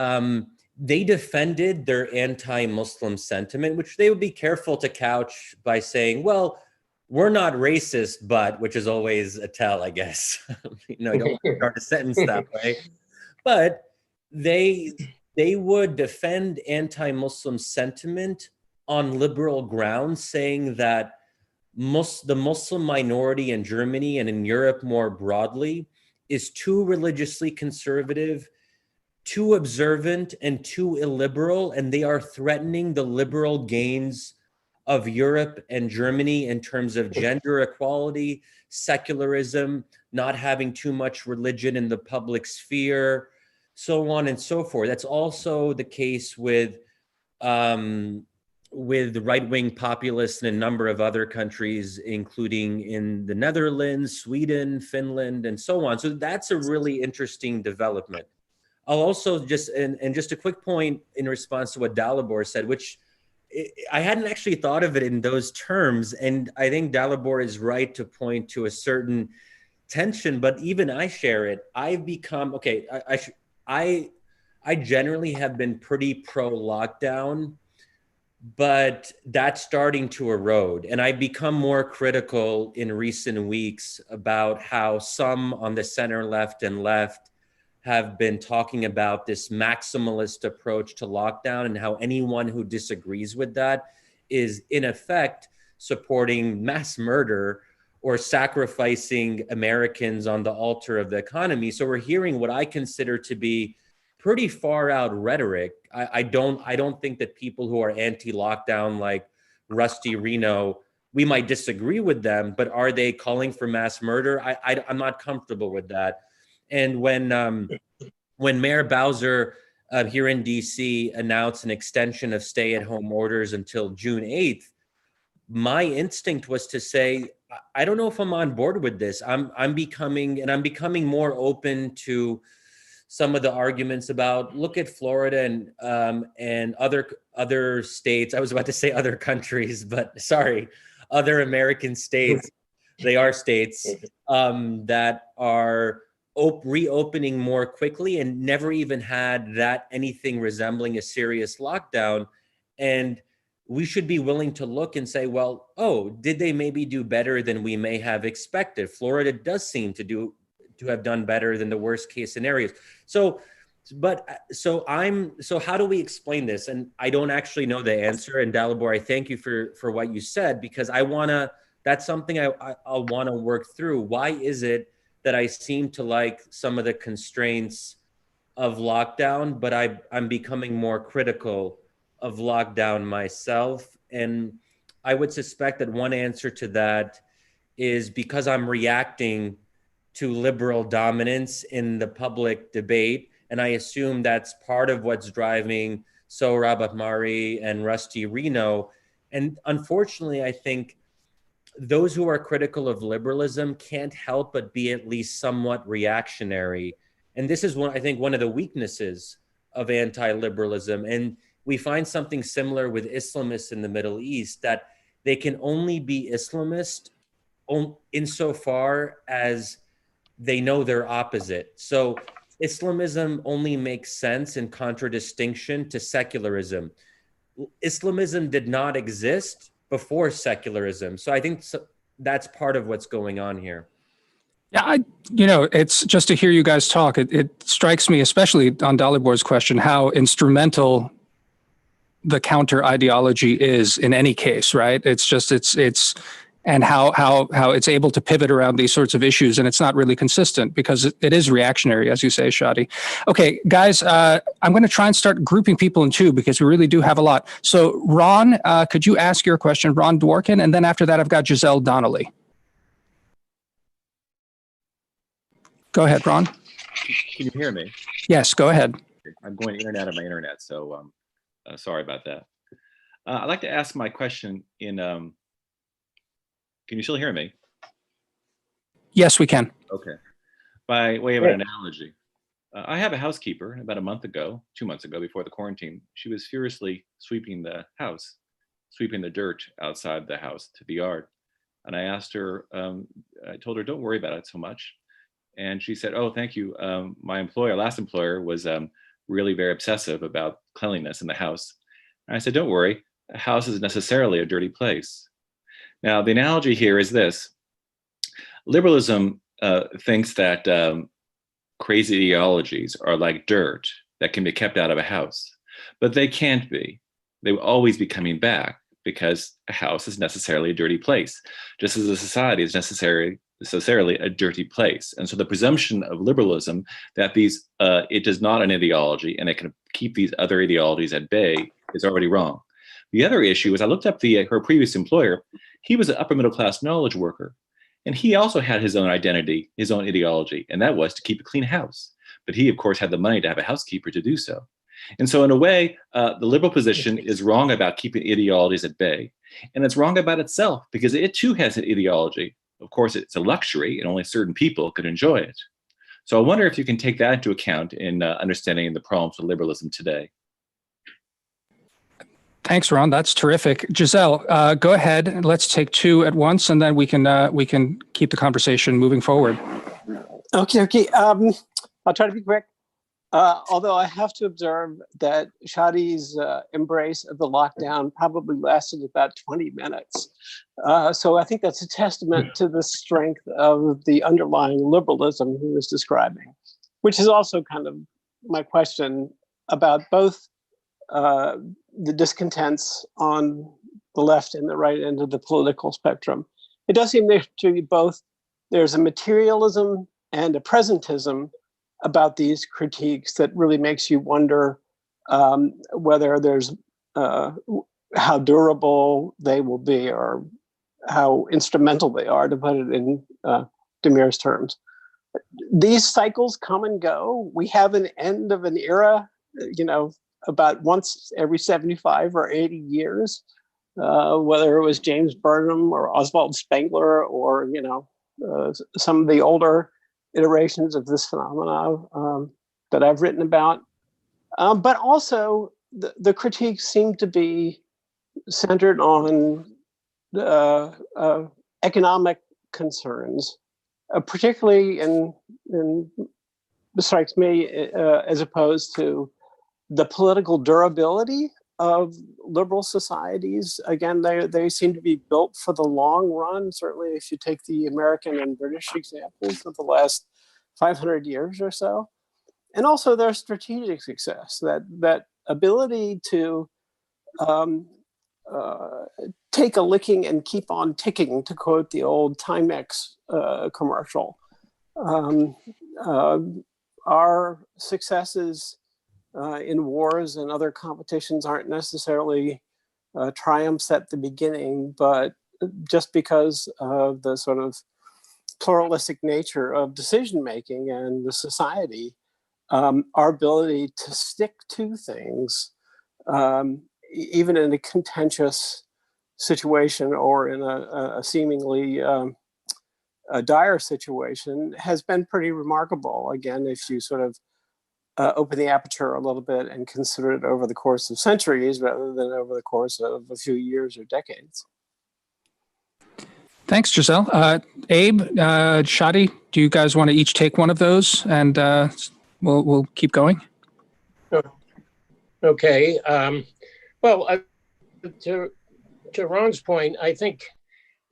they defended their anti-Muslim sentiment, which they would be careful to couch by saying, well, we're not racist, but, which is always a tell, I guess. You don't want to start a sentence that way. But they would defend anti-Muslim sentiment on liberal grounds, saying that the Muslim minority in Germany and in Europe more broadly is too religiously conservative, too observant, and too illiberal, and they are threatening the liberal gains of Europe and Germany in terms of gender equality, secularism, not having too much religion in the public sphere, so on and so forth. That's also the case with with right-wing populists in a number of other countries, including in the Netherlands, Sweden, Finland, and so on. So that's a really interesting development. I'll also just, and just a quick point in response to what Dalibor said, which I hadn't actually thought of it in those terms. And I think Dalibor is right to point to a certain tension, but even I share it. I've become, okay, I generally have been pretty pro-lockdown, but that's starting to erode. And I've become more critical in recent weeks about how some on the center left and left have been talking about this maximalist approach to lockdown, and how anyone who disagrees with that is in effect supporting mass murder or sacrificing Americans on the altar of the economy. So we're hearing what I consider to be pretty far out rhetoric. I don't think that people who are anti-lockdown, like Rusty Reno, we might disagree with them, but are they calling for mass murder? I'm not comfortable with that. And when Mayor Bowser here in DC announced an extension of stay-at-home orders until June 8th, my instinct was to say, I don't know if I'm on board with this. I'm becoming more open to some of the arguments about, look at Florida and other states. I was about to say other countries, but sorry, other American states. They are states that are reopening more quickly and never even had that anything resembling a serious lockdown. And we should be willing to look and say, well, oh, did they maybe do better than we may have expected? Florida does seem to have done better than the worst case scenarios. So how do we explain this? And I don't actually know the answer. And Dalibor, I thank you for what you said, because that's something I'll want to work through. Why is it that I seem to like some of the constraints of lockdown, but I'm becoming more critical of lockdown myself? And I would suspect that one answer to that is because I'm reacting to liberal dominance in the public debate. And I assume that's part of what's driving Sohrab Ahmari and Rusty Reno. And unfortunately, I think those who are critical of liberalism can't help but be at least somewhat reactionary. And this is I think one of the weaknesses of anti-liberalism. And we find something similar with Islamists in the Middle East, that they can only be Islamist insofar as they know their opposite. So Islamism only makes sense in contradistinction to secularism. Islamism did not exist before secularism. So I think that's part of what's going on here. Yeah, it's just to hear you guys talk. It strikes me, especially on Dalibor's question, how instrumental the counter ideology is in any case, right? And how it's able to pivot around these sorts of issues, and it's not really consistent because it is reactionary, as you say, Shadi. Okay, guys, I'm going to try and start grouping people in two because we really do have a lot. So, Ron, could you ask your question, Ron Dworkin, and then after that, I've got Giselle Donnelly. Go ahead, Ron. Can you hear me? Yes, go ahead. I'm going in and out of my internet, so sorry about that. I'd like to ask my question in. Can you still hear me? Yes, we can. Okay. By way of an analogy, I have a housekeeper. About 2 months ago, before the quarantine, she was furiously sweeping the house, sweeping the dirt outside the house to the yard. And I asked her, I told her, don't worry about it so much. And she said, oh, thank you. My last employer was really very obsessive about cleanliness in the house. And I said, don't worry, a house is necessarily a dirty place. Now, the analogy here is this. Liberalism thinks that crazy ideologies are like dirt that can be kept out of a house, but they can't be. They will always be coming back because a house is necessarily a dirty place, just as a society is necessarily a dirty place. And so the presumption of liberalism that it is not an ideology and it can keep these other ideologies at bay is already wrong. The other issue is I looked up her previous employer. He was an upper middle class knowledge worker, and he also had his own identity, his own ideology, and that was to keep a clean house. But he, of course, had the money to have a housekeeper to do so. And so in a way, the liberal position is wrong about keeping ideologies at bay. And it's wrong about itself because it too has an ideology. Of course, it's a luxury and only certain people could enjoy it. So I wonder if you can take that into account in understanding the problems with liberalism today. Thanks, Ron. That's terrific. Giselle, go ahead. Let's take two at once, and then we can keep the conversation moving forward. Okay. I'll try to be quick. Although I have to observe that Shadi's embrace of the lockdown probably lasted about 20 minutes. So I think that's a testament to the strength of the underlying liberalism he was describing, which is also kind of my question about both the discontents on the left and the right end of the political spectrum. It does seem there to be both, there's a materialism and a presentism about these critiques that really makes you wonder whether there's how durable they will be or how instrumental they are, to put it in Demir's terms. These cycles come and go. We have an end of an era, about once every 75 or 80 years, whether it was James Burnham or Oswald Spengler or, some of the older iterations of this phenomena that I've written about. But also the critiques seem to be centered on economic concerns, particularly in strikes me as opposed to the political durability of liberal societies. Again, they seem to be built for the long run. Certainly, if you take the American and British examples of the last 500 years or so, and also their strategic success, that ability to take a licking and keep on ticking, to quote the old Timex commercial. Our successes in wars and other competitions aren't necessarily triumphs at the beginning, but just because of the sort of pluralistic nature of decision-making and the society, our ability to stick to things, even in a contentious situation or in a seemingly a dire situation, has been pretty remarkable. Again, if you sort of open the aperture a little bit and consider it over the course of centuries rather than over the course of a few years or decades. Thanks, Giselle. Abe, Shadi, do you guys want to each take one of those, and we'll keep going? Okay. Well, to Ron's point, I think,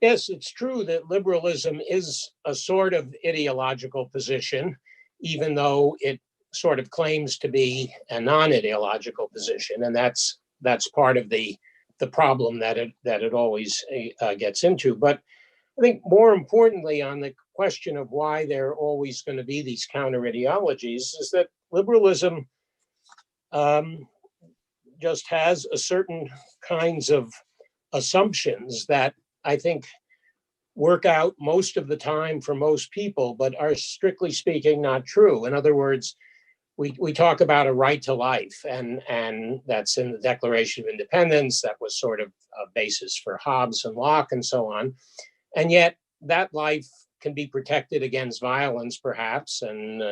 yes, it's true that liberalism is a sort of ideological position, even though it sort of claims to be a non-ideological position, and that's part of the problem that it always gets into. But I think more importantly, on the question of why there are always going to be these counter-ideologies, is that liberalism just has a certain kinds of assumptions that I think work out most of the time for most people, but are strictly speaking not true. In other words, we talk about a right to life, and that's in the Declaration of Independence. That was sort of a basis for Hobbes and Locke and so on. And yet that life can be protected against violence, perhaps, and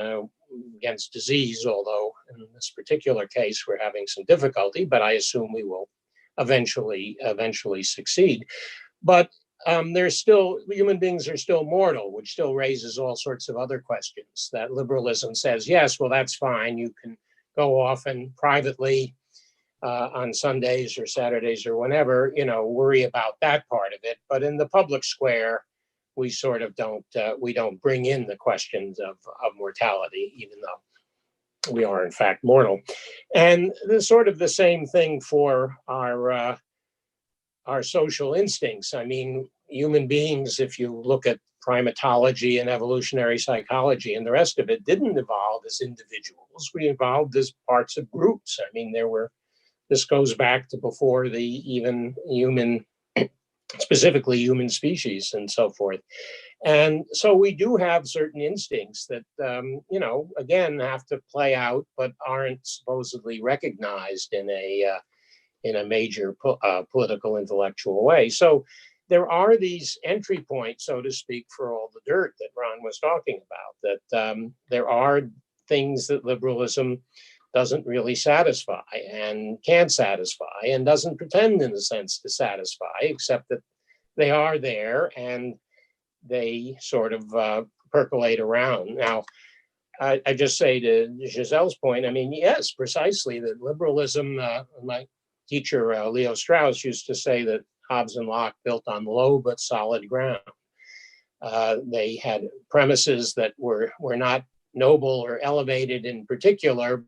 against disease, although in this particular case, we're having some difficulty, but I assume we will eventually succeed. But there's still, human beings are still mortal, which still raises all sorts of other questions that liberalism says, yes, well, that's fine. You can go off and privately on Sundays or Saturdays or whenever, worry about that part of it. But in the public square, we sort of don't bring in the questions of mortality, even though we are in fact mortal. And there's sort of the same thing for our social instincts. I mean, human beings, if you look at primatology and evolutionary psychology and the rest of it, didn't evolve as individuals. We evolved as parts of groups. I mean, this goes back to before the even human specifically human species and so forth. And so we do have certain instincts that, again, have to play out, but aren't supposedly recognized in a major political intellectual way. So there are these entry points, so to speak, for all the dirt that Ron was talking about, that there are things that liberalism doesn't really satisfy and can't satisfy and doesn't pretend in a sense to satisfy, except that they are there and they sort of percolate around. Now, I just say to Giselle's point, I mean, yes, precisely, that liberalism, my teacher, Leo Strauss, used to say that Hobbes and Locke built on low but solid ground. They had premises that were not noble or elevated in particular,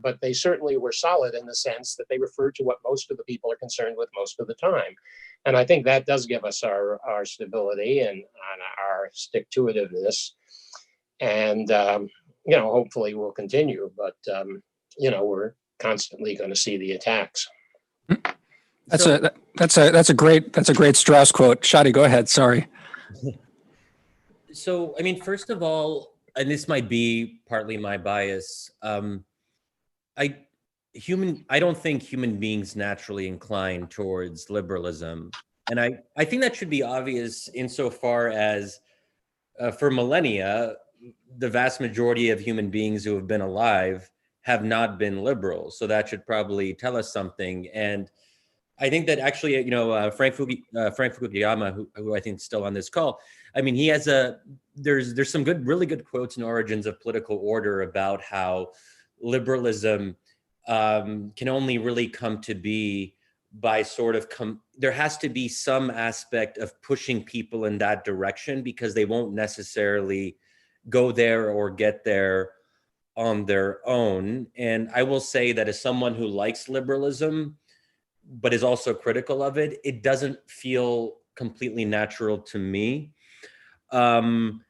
but they certainly were solid in the sense that they referred to what most of the people are concerned with most of the time. And I think that does give us our stability and our stick-to-itiveness. And, hopefully we'll continue, but, we're constantly going to see the attacks. That's a great Strauss quote. Shadi, go ahead. Sorry. So, I mean, first of all, and this might be partly my bias, I don't think human beings naturally incline towards liberalism. And I think that should be obvious insofar as for millennia, the vast majority of human beings who have been alive have not been liberal. So that should probably tell us something. And I think that actually, Frank Fukuyama, who I think is still on this call, I mean, he has there's some really good quotes in Origins of Political Order about how liberalism can only really come to be by sort of there has to be some aspect of pushing people in that direction, because they won't necessarily go there or get there on their own. And I will say that as someone who likes liberalism, but is also critical of it, it doesn't feel completely natural to me. The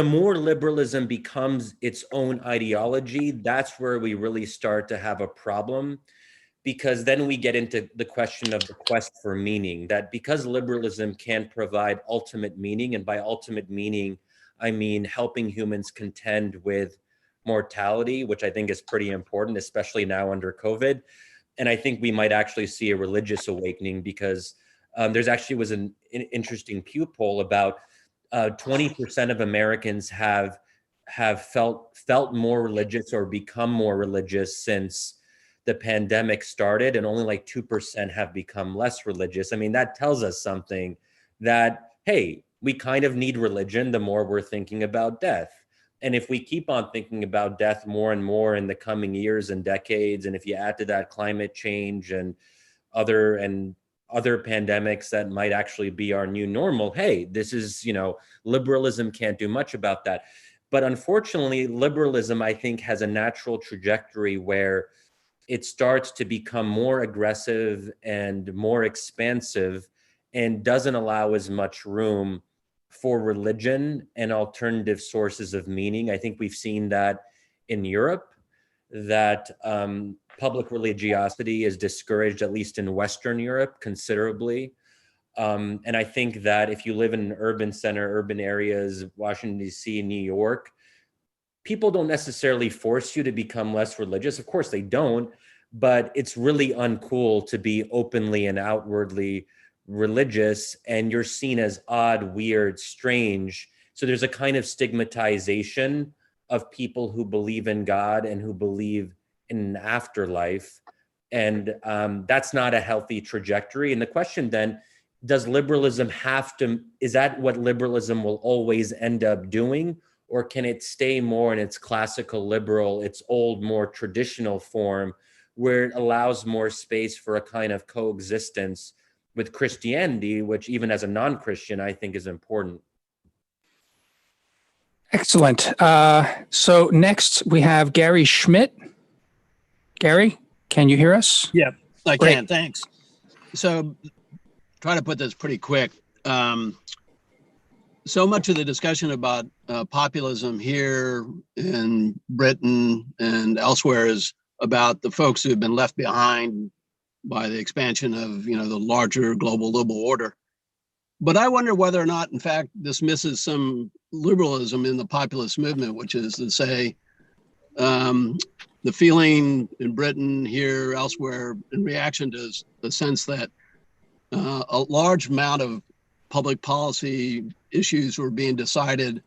more liberalism becomes its own ideology, that's where we really start to have a problem, because then we get into the question of the quest for meaning, that because liberalism can provide ultimate meaning, and by ultimate meaning, I mean helping humans contend with mortality, which I think is pretty important, especially now under COVID. And I think we might actually see a religious awakening, because there's actually was an interesting Pew poll about 20% of Americans have felt more religious or become more religious since the pandemic started, and only like 2% have become less religious. I mean, that tells us something, that, hey, we kind of need religion the more we're thinking about death. And if we keep on thinking about death more and more in the coming years and decades, and if you add to that climate change and other pandemics that might actually be our new normal, hey, this is, liberalism can't do much about that. But unfortunately, liberalism, I think, has a natural trajectory where it starts to become more aggressive and more expansive, and doesn't allow as much room for religion and alternative sources of meaning. I think we've seen that in Europe, that public religiosity is discouraged, at least in Western Europe, considerably. And I think that if you live in an urban center, urban areas, Washington, D.C., New York, people don't necessarily force you to become less religious. Of course they don't, but it's really uncool to be openly and outwardly religious, and you're seen as odd, weird, strange. So there's a kind of stigmatization of people who believe in God and who believe in an afterlife. And that's not a healthy trajectory. And the question then, does liberalism is that what liberalism will always end up doing? Or can it stay more in its classical liberal, its old, more traditional form, where it allows more space for a kind of coexistence with Christianity, which even as a non-Christian, I think is important. Excellent. So next we have Gary Schmidt. Gary, can you hear us? Yeah, I Great. can. Thanks. So try to put this pretty quick. So much of the discussion about populism here in Britain and elsewhere is about the folks who have been left behind by the expansion of, the larger global liberal order. But I wonder whether or not, in fact, this misses some liberalism in the populist movement, which is to say, the feeling in Britain, here, elsewhere, in reaction to the sense that a large amount of public policy issues were being decided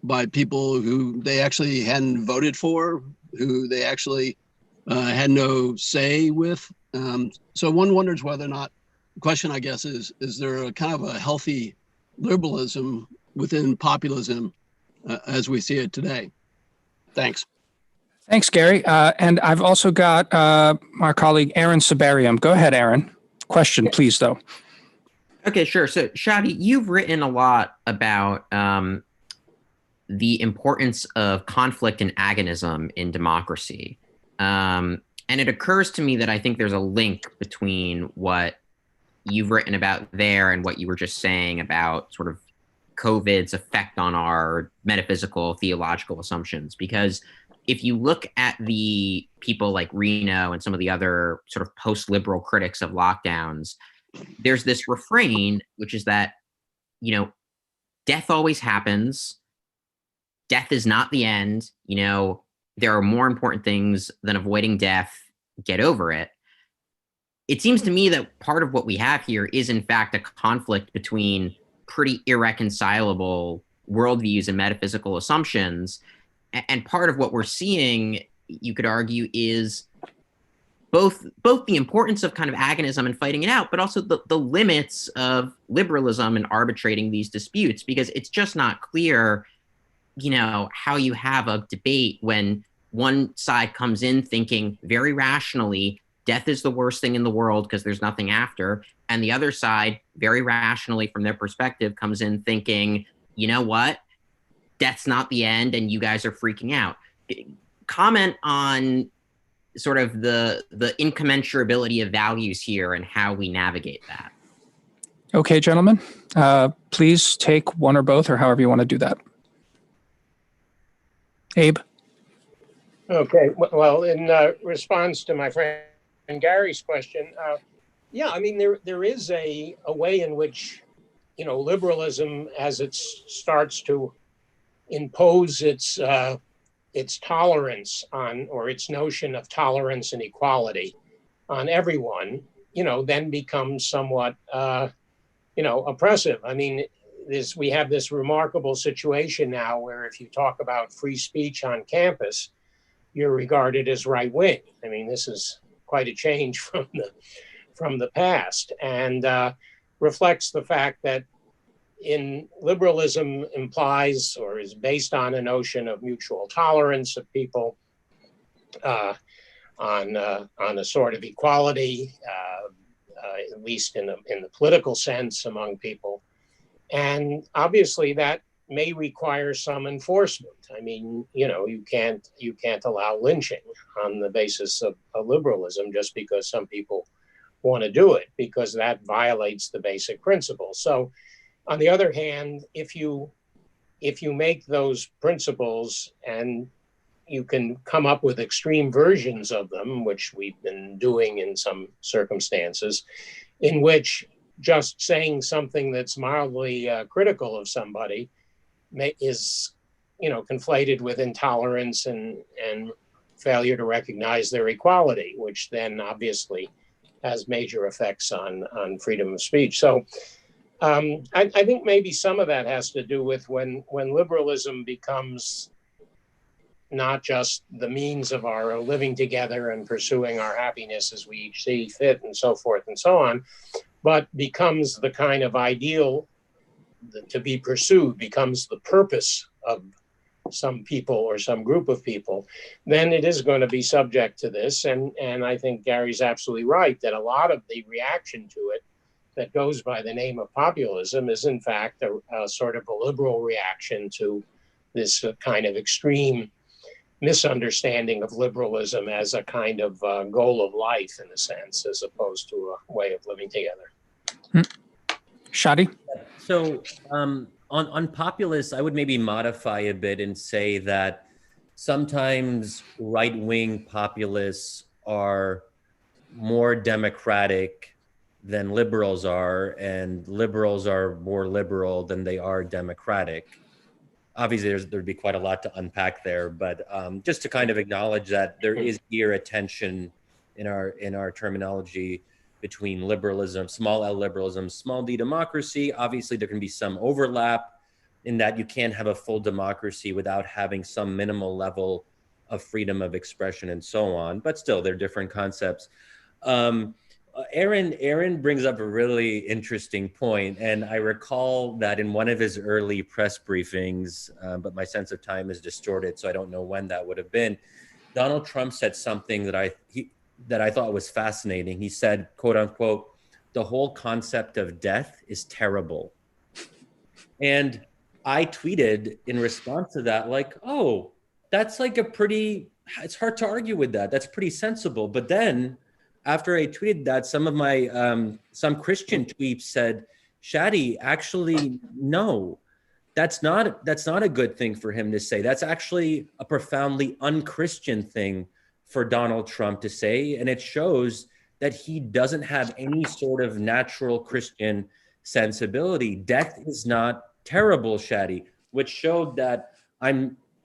by people who they actually hadn't voted for, who they actually had no say with. So one wonders whether or not, the question, I guess, is there a kind of a healthy liberalism within populism as we see it today? Thanks. Thanks, Gary. And I've also got our colleague, Aaron Sabarium. Go ahead, Aaron. Question, please, though. Okay, sure. So, Shadi, you've written a lot about the importance of conflict and agonism in democracy. And it occurs to me that I think there's a link between what you've written about there and what you were just saying about sort of COVID's effect on our metaphysical, theological assumptions. Because if you look at the people like Reno and some of the other sort of post-liberal critics of lockdowns, there's this refrain, which is that, death always happens. Death is not the end. There are more important things than avoiding death. Get over it. It seems to me that part of what we have here is, in fact, a conflict between pretty irreconcilable worldviews and metaphysical assumptions. And part of what we're seeing, you could argue, is both the importance of kind of agonism and fighting it out, but also the limits of liberalism and arbitrating these disputes, because it's just not clear, how you have a debate when one side comes in thinking very rationally, death is the worst thing in the world because there's nothing after. And the other side, very rationally from their perspective, comes in thinking, you know what? Death's not the end and you guys are freaking out. Comment on sort of the incommensurability of values here and how we navigate that. Okay, gentlemen, please take one or both, or however you want to do that. Abe? Okay, well, in response to my friend Gary's question, there is a way in which, liberalism, as it starts to impose its tolerance on, or its notion of tolerance and equality on everyone, then becomes somewhat, oppressive. We have this remarkable situation now where if you talk about free speech on campus, you're regarded as right wing. This is quite a change from the past, and reflects the fact that in liberalism implies or is based on a notion of mutual tolerance of people on a sort of equality, at least in the political sense among people. And obviously that may require some enforcement. You can't allow lynching on the basis of liberalism just because some people want to do it, because that violates the basic principle. So on the other hand, if you make those principles and you can come up with extreme versions of them, which we've been doing in some circumstances, in which just saying something that's mildly critical of somebody is, conflated with intolerance and failure to recognize their equality, which then obviously has major effects on freedom of speech. So I think maybe some of that has to do with when liberalism becomes not just the means of our living together and pursuing our happiness as we each see fit and so forth and so on, but becomes the kind of ideal to be pursued, becomes the purpose of some people or some group of people, then it is going to be subject to this. And I think Gary's absolutely right that a lot of the reaction to it that goes by the name of populism is in fact a sort of a liberal reaction to this kind of extreme misunderstanding of liberalism as a kind of goal of life, in a sense, as opposed to a way of living together. Shadi? So on populists, I would maybe modify a bit and say that sometimes right-wing populists are more democratic than liberals are, and liberals are more liberal than they are democratic. Obviously, there'd be quite a lot to unpack there, but just to kind of acknowledge that there is here a tension in our terminology between liberalism, small L liberalism, small D democracy. Obviously, there can be some overlap in that you can't have a full democracy without having some minimal level of freedom of expression and so on. But still, they're different concepts. Aaron brings up a really interesting point, and I recall that in one of his early press briefings, but my sense of time is distorted, so I don't know when that would have been. Donald Trump said something that I thought was fascinating. He said, quote unquote, "The whole concept of death is terrible." And I tweeted in response to that, like, oh, that's like it's hard to argue with that. That's pretty sensible. But then after I tweeted that, some of my, some Christian tweets said, Shadi, actually, no, that's not a good thing for him to say. That's actually a profoundly un-Christian thing for Donald Trump to say. And it shows that he doesn't have any sort of natural Christian sensibility. Death is not terrible, Shadi, which showed that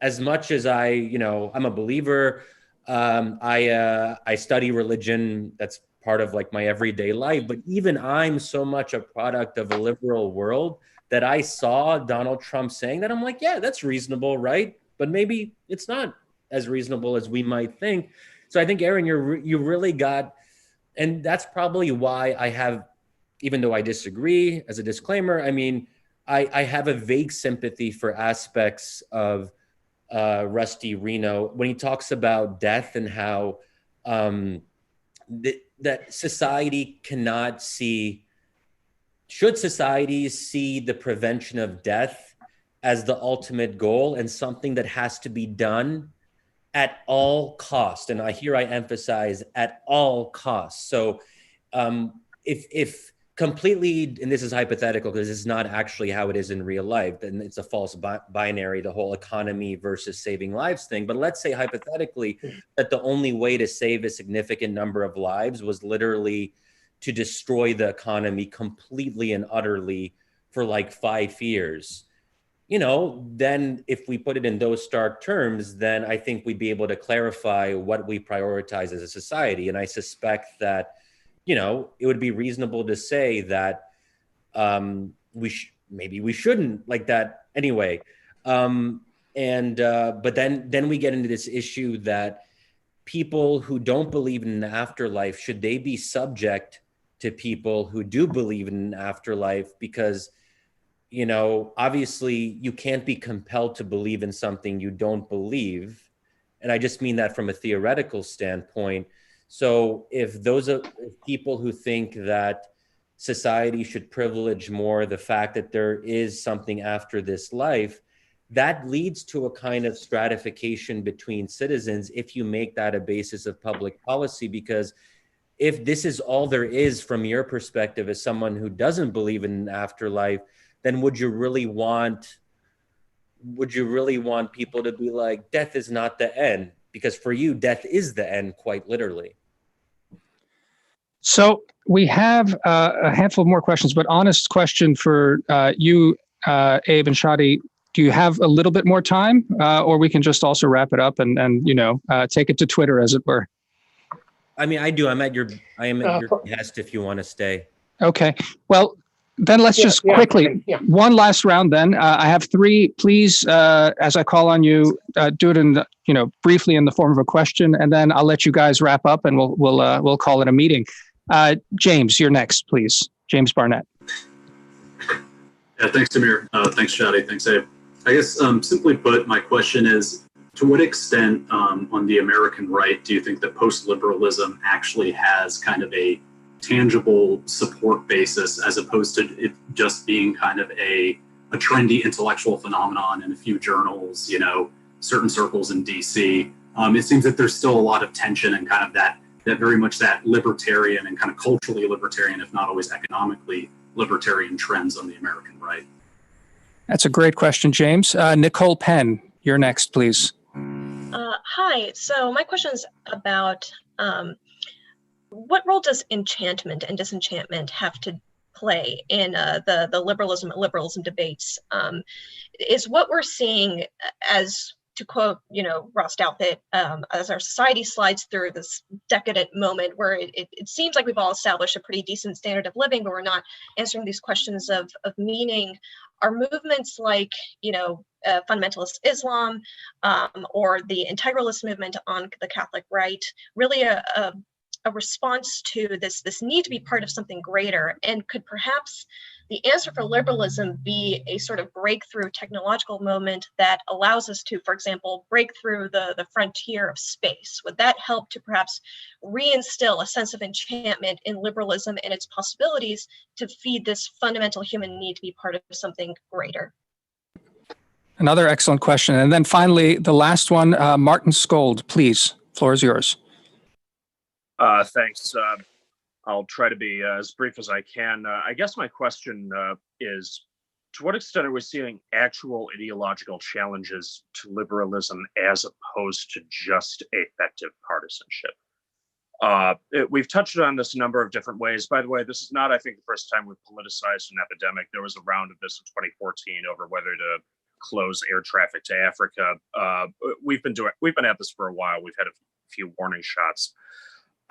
as much as I'm a believer, I study religion. That's part of like my everyday life, but even I'm so much a product of a liberal world that I saw Donald Trump saying that. I'm like, yeah, that's reasonable, right? But maybe it's not as reasonable as we might think. So I think, Aaron, you really got, and that's probably why I have, even though I disagree, as a disclaimer, I mean, I have a vague sympathy for aspects of Rusty Reno when he talks about death and how that society cannot see, should societies see the prevention of death as the ultimate goal and something that has to be done at all costs. And I emphasize at all costs. So if completely, and this is hypothetical because this is not actually how it is in real life, then it's a false binary, the whole economy versus saving lives thing. But let's say hypothetically that the only way to save a significant number of lives was literally to destroy the economy completely and utterly for like 5 years. Then if we put it in those stark terms, then I think we'd be able to clarify what we prioritize as a society. And I suspect that it would be reasonable to say that maybe we shouldn't like that anyway. But then we get into this issue that people who don't believe in an afterlife, should they be subject to people who do believe in an afterlife? Because, obviously you can't be compelled to believe in something you don't believe. And I just mean that from a theoretical standpoint. So if those are people who think that society should privilege more the fact that there is something after this life, that leads to a kind of stratification between citizens if you make that a basis of public policy. Because if this is all there is from your perspective as someone who doesn't believe in an afterlife, then would you really want people to be like, death is not the end? Because for you, death is the end, quite literally. So we have a handful of more questions, but honest question for you, Abe and Shadi. Do you have a little bit more time, or we can just also wrap it up and take it to Twitter, as it were? I mean, I do. I am at your behest if you want to stay. Okay. Well, then let's just quickly, one last round then. I have 3. Please, as I call on you, do it in, briefly in the form of a question, and then I'll let you guys wrap up and we'll call it a meeting. James, you're next, please. James Barnett. Yeah, thanks, Amir. Thanks, Shadi. Thanks, Abe. I guess, simply put, my question is, to what extent on the American right do you think that post-liberalism actually has kind of a tangible support basis as opposed to it just being kind of a trendy intellectual phenomenon in a few journals, certain circles in DC? It seems that there's still a lot of tension and kind of that very much that libertarian and kind of culturally libertarian, if not always economically libertarian trends on the American right. That's a great question, James. Nicole Penn, you're next, please. Hi, so my question is about what role does enchantment and disenchantment have to play in the liberalism debates? Is what we're seeing, as to quote, Ross Douthat, as our society slides through this decadent moment where it seems like we've all established a pretty decent standard of living, but we're not answering these questions of meaning. Are movements like, fundamentalist Islam or the integralist movement on the Catholic right really a response to this need to be part of something greater? And could perhaps the answer for liberalism be a sort of breakthrough technological moment that allows us to, for example, break through the frontier of space? Would that help to perhaps reinstill a sense of enchantment in liberalism and its possibilities to feed this fundamental human need to be part of something greater? Another excellent question. And then finally, the last one, Martin Skold, please. Floor is yours. Thanks. I'll try to be as brief as I can. I guess my question is, to what extent are we seeing actual ideological challenges to liberalism as opposed to just affective partisanship? We've touched on this a number of different ways. By the way, this is not, I think, the first time we've politicized an epidemic. There was a round of this in 2014 over whether to close air traffic to Africa. We've been at this for a while. We've had a few warning shots.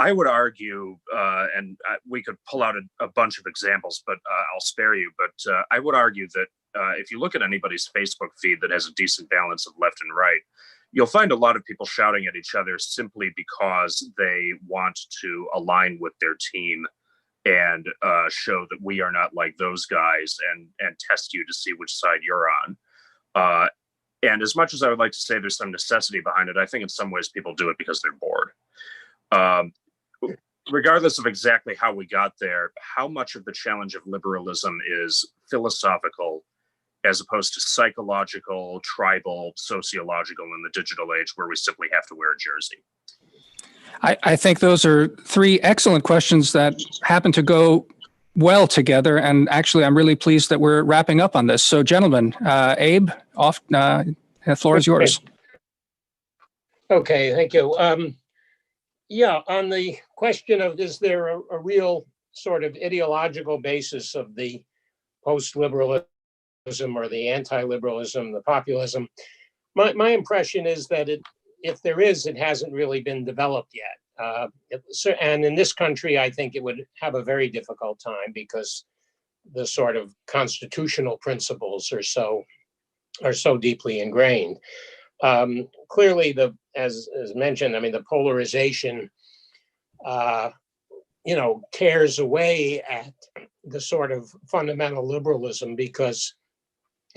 I would argue, and we could pull out a bunch of examples, but I'll spare you. But I would argue that if you look at anybody's Facebook feed that has a decent balance of left and right, you'll find a lot of people shouting at each other simply because they want to align with their team and show that we are not like those guys and test you to see which side you're on. And as much as I would like to say there's some necessity behind it, I think in some ways people do it because they're bored. Regardless of exactly how we got there, how much of the challenge of liberalism is philosophical as opposed to psychological, tribal, sociological in the digital age where we simply have to wear a jersey? I think those are three excellent questions that happen to go well together. And actually, I'm really pleased that we're wrapping up on this. So gentlemen, Abe, the floor is yours. Okay, thank you. Yeah, on the question of is there a real sort of ideological basis of the post-liberalism or the anti-liberalism, the populism, my impression is that if there is, it hasn't really been developed yet. And in this country, I think it would have a very difficult time because the sort of constitutional principles are so deeply ingrained. Clearly, as mentioned, I mean, the polarization, tears away at the sort of fundamental liberalism because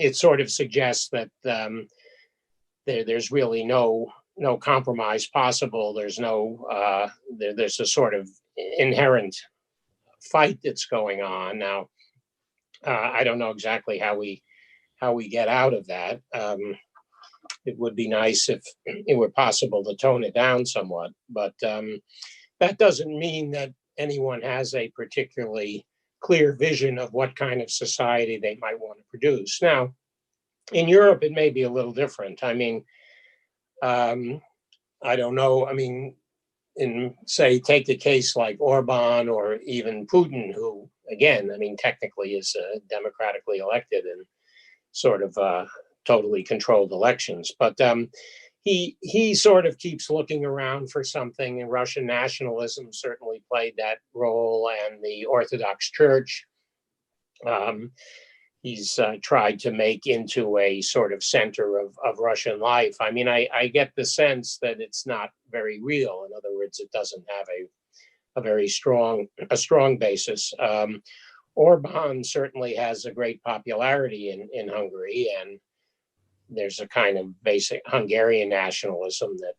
it sort of suggests that there's really no compromise possible. There's there's a sort of inherent fight that's going on now. I don't know exactly how we get out of that. It would be nice if it were possible to tone it down somewhat, but that doesn't mean that anyone has a particularly clear vision of what kind of society they might want to produce. Now, in Europe, it may be a little different. I mean, I don't know. I mean, take the case like Orban or even Putin, who, again, I mean, technically is democratically elected and sort of totally controlled elections. But he sort of keeps looking around for something, and Russian nationalism certainly played that role, and the Orthodox Church. He's tried to make into a sort of center of Russian life. I mean, I get the sense that it's not very real. In other words, it doesn't have a very strong basis. Orban certainly has a great popularity in Hungary, and there's a kind of basic Hungarian nationalism that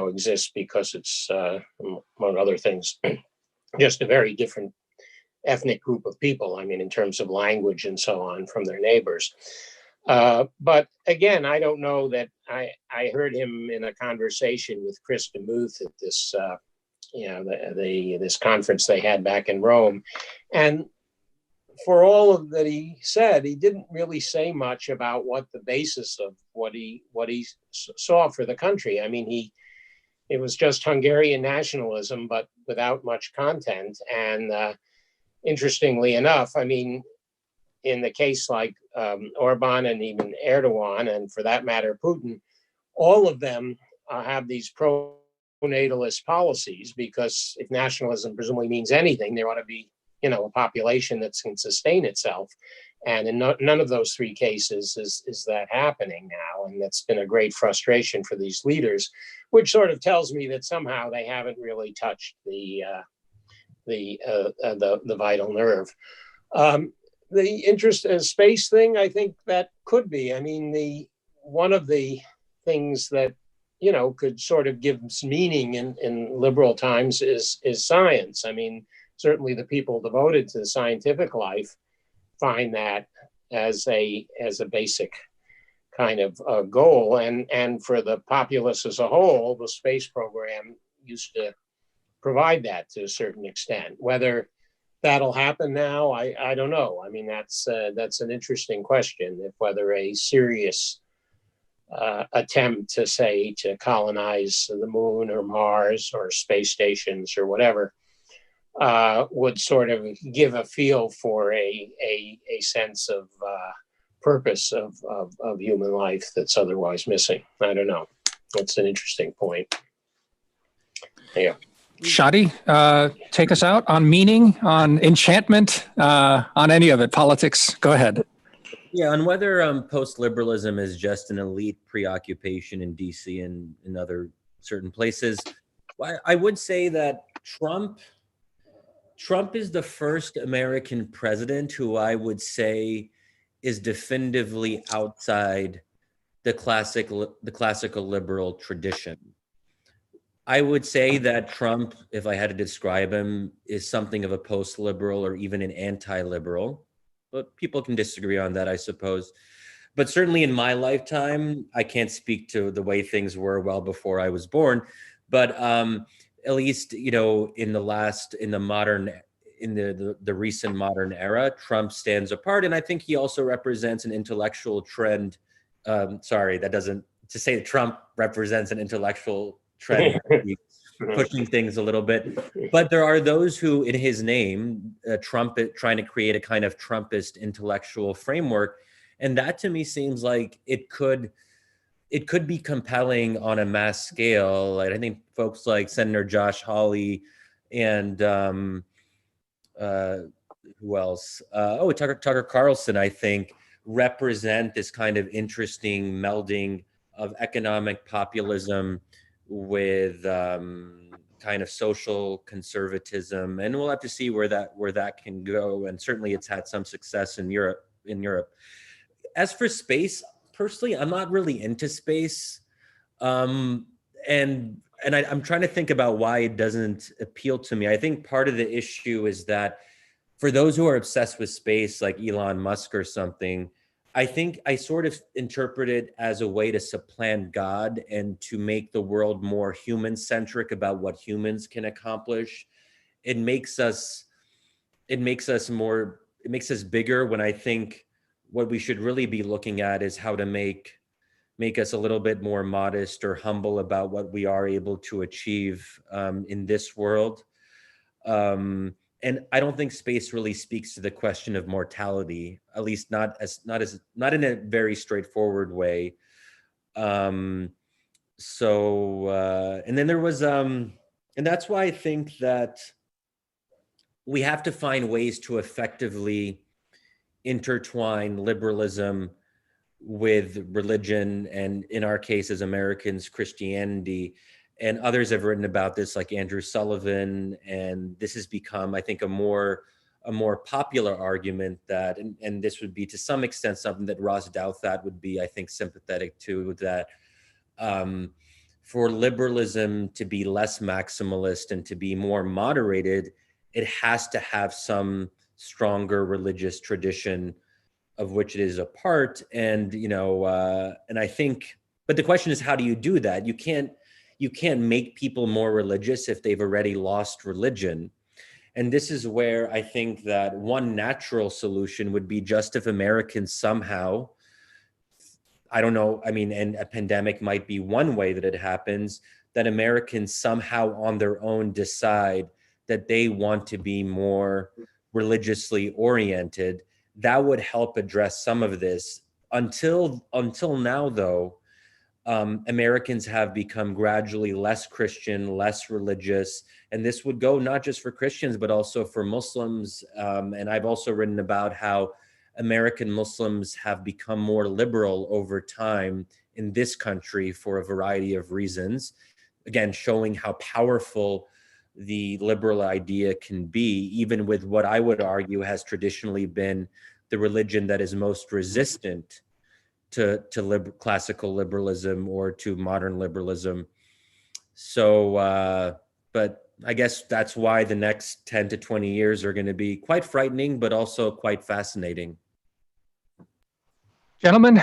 exists because it's among other things just a very different ethnic group of people. I mean, in terms of language and so on, from their neighbors. But again, I don't know that I heard him in a conversation with Chris DeMuth at this this conference they had back in Rome, and for all of that he said, he didn't really say much about what the basis of what he saw for the country. I mean, it was just Hungarian nationalism, but without much content. And interestingly enough, I mean, in the case like Orban and even Erdogan, and for that matter, Putin, all of them have these pro-natalist policies, because if nationalism presumably means anything, there ought to be, a population that can sustain itself. And in none of those three cases is that happening now. And that's been a great frustration for these leaders, which sort of tells me that somehow they haven't really touched the vital nerve. The interest in space thing, I think that could be. I mean, one of the things that could sort of give meaning in liberal times is science. I mean, certainly the people devoted to the scientific life find that as a basic kind of goal, and for the populace as a whole, the space program used to provide that to a certain extent. Whether that'll happen now, I don't know. I mean, that's an interesting question, if whether a serious attempt to colonize the moon or Mars or space stations or whatever would sort of give a feel for a sense of purpose of human life that's otherwise missing. I don't know. That's an interesting point. Yeah. Shadi, take us out on meaning, on enchantment, on any of it, politics. Go ahead. Yeah, on whether post-liberalism is just an elite preoccupation in DC and in other certain places, I would say that Trump is the first American president who I would say is definitively outside the classical liberal tradition. I would say that Trump, if I had to describe him, is something of a post-liberal or even an anti-liberal. But people can disagree on that, I suppose. But certainly in my lifetime, I can't speak to the way things were well before I was born. But at least, in the recent modern era, Trump stands apart. And I think he also represents an intellectual trend. To say that Trump represents an intellectual trend, pushing things a little bit. But there are those who, in his name, trying to create a kind of Trumpist intellectual framework. And that to me seems like it could be compelling on a mass scale. Like, I think folks like Senator Josh Hawley and who else? Tucker Carlson, I think, represent this kind of interesting melding of economic populism with kind of social conservatism, and we'll have to see where that can go. And certainly, it's had some success in Europe. As for space, personally, I'm not really into space, and I'm trying to think about why it doesn't appeal to me. I think part of the issue is that for those who are obsessed with space, like Elon Musk or something, I think I sort of interpret it as a way to supplant God and to make the world more human-centric about what humans can accomplish. It makes us bigger, when I think what we should really be looking at is how to make us a little bit more modest or humble about what we are able to achieve in this world. And I don't think space really speaks to the question of mortality, at least not in a very straightforward way. And then there was, and that's why I think that we have to find ways to effectively intertwine liberalism with religion, and in our case as Americans, Christianity. And others have written about this, like Andrew Sullivan, and this has become, I think, a more popular argument that, and this would be to some extent something that Ross Douthat would be, I think, sympathetic to, that for liberalism to be less maximalist and to be more moderated, it has to have some stronger religious tradition of which it is a part. And and I think, but the question is, how do you do that? You can't make people more religious if they've already lost religion. And this is where I think that one natural solution would be just if Americans somehow, I don't know, I mean, and a pandemic might be one way that it happens, that Americans somehow on their own decide that they want to be more religiously oriented. That would help address some of this. Until now, though, Americans have become gradually less Christian, less religious, and this would go not just for Christians, but also for Muslims. And I've also written about how American Muslims have become more liberal over time in this country for a variety of reasons. Again, showing how powerful the liberal idea can be, even with what I would argue has traditionally been the religion that is most resistant to classical liberalism or to modern liberalism. So, but I guess that's why the next 10 to 20 years are going to be quite frightening, but also quite fascinating. Gentlemen,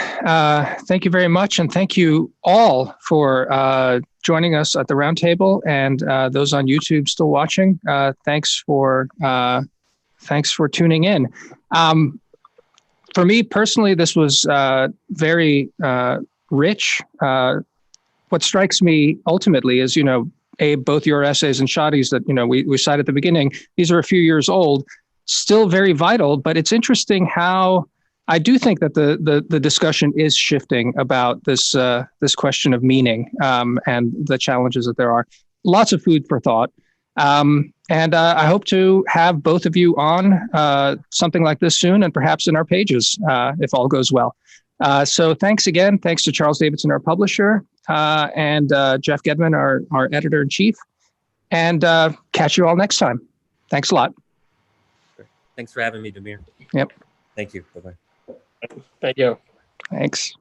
thank you very much. And thank you all for joining us at the roundtable, and those on YouTube still watching. Thanks for tuning in. For me personally, this was very rich. What strikes me ultimately is, Abe, both your essays and Shadi's that, we cited at the beginning, these are a few years old, still very vital, but it's interesting how I do think that the discussion is shifting about this question of meaning and the challenges that there are. Lots of food for thought. And I hope to have both of you on something like this soon, and perhaps in our pages, if all goes well. So thanks again. Thanks to Charles Davidson, our publisher, and Jeff Gedman, our editor-in-chief. And catch you all next time. Thanks a lot. Thanks for having me, Damir. Yep. Thank you. Bye-bye. Thank you. Thanks.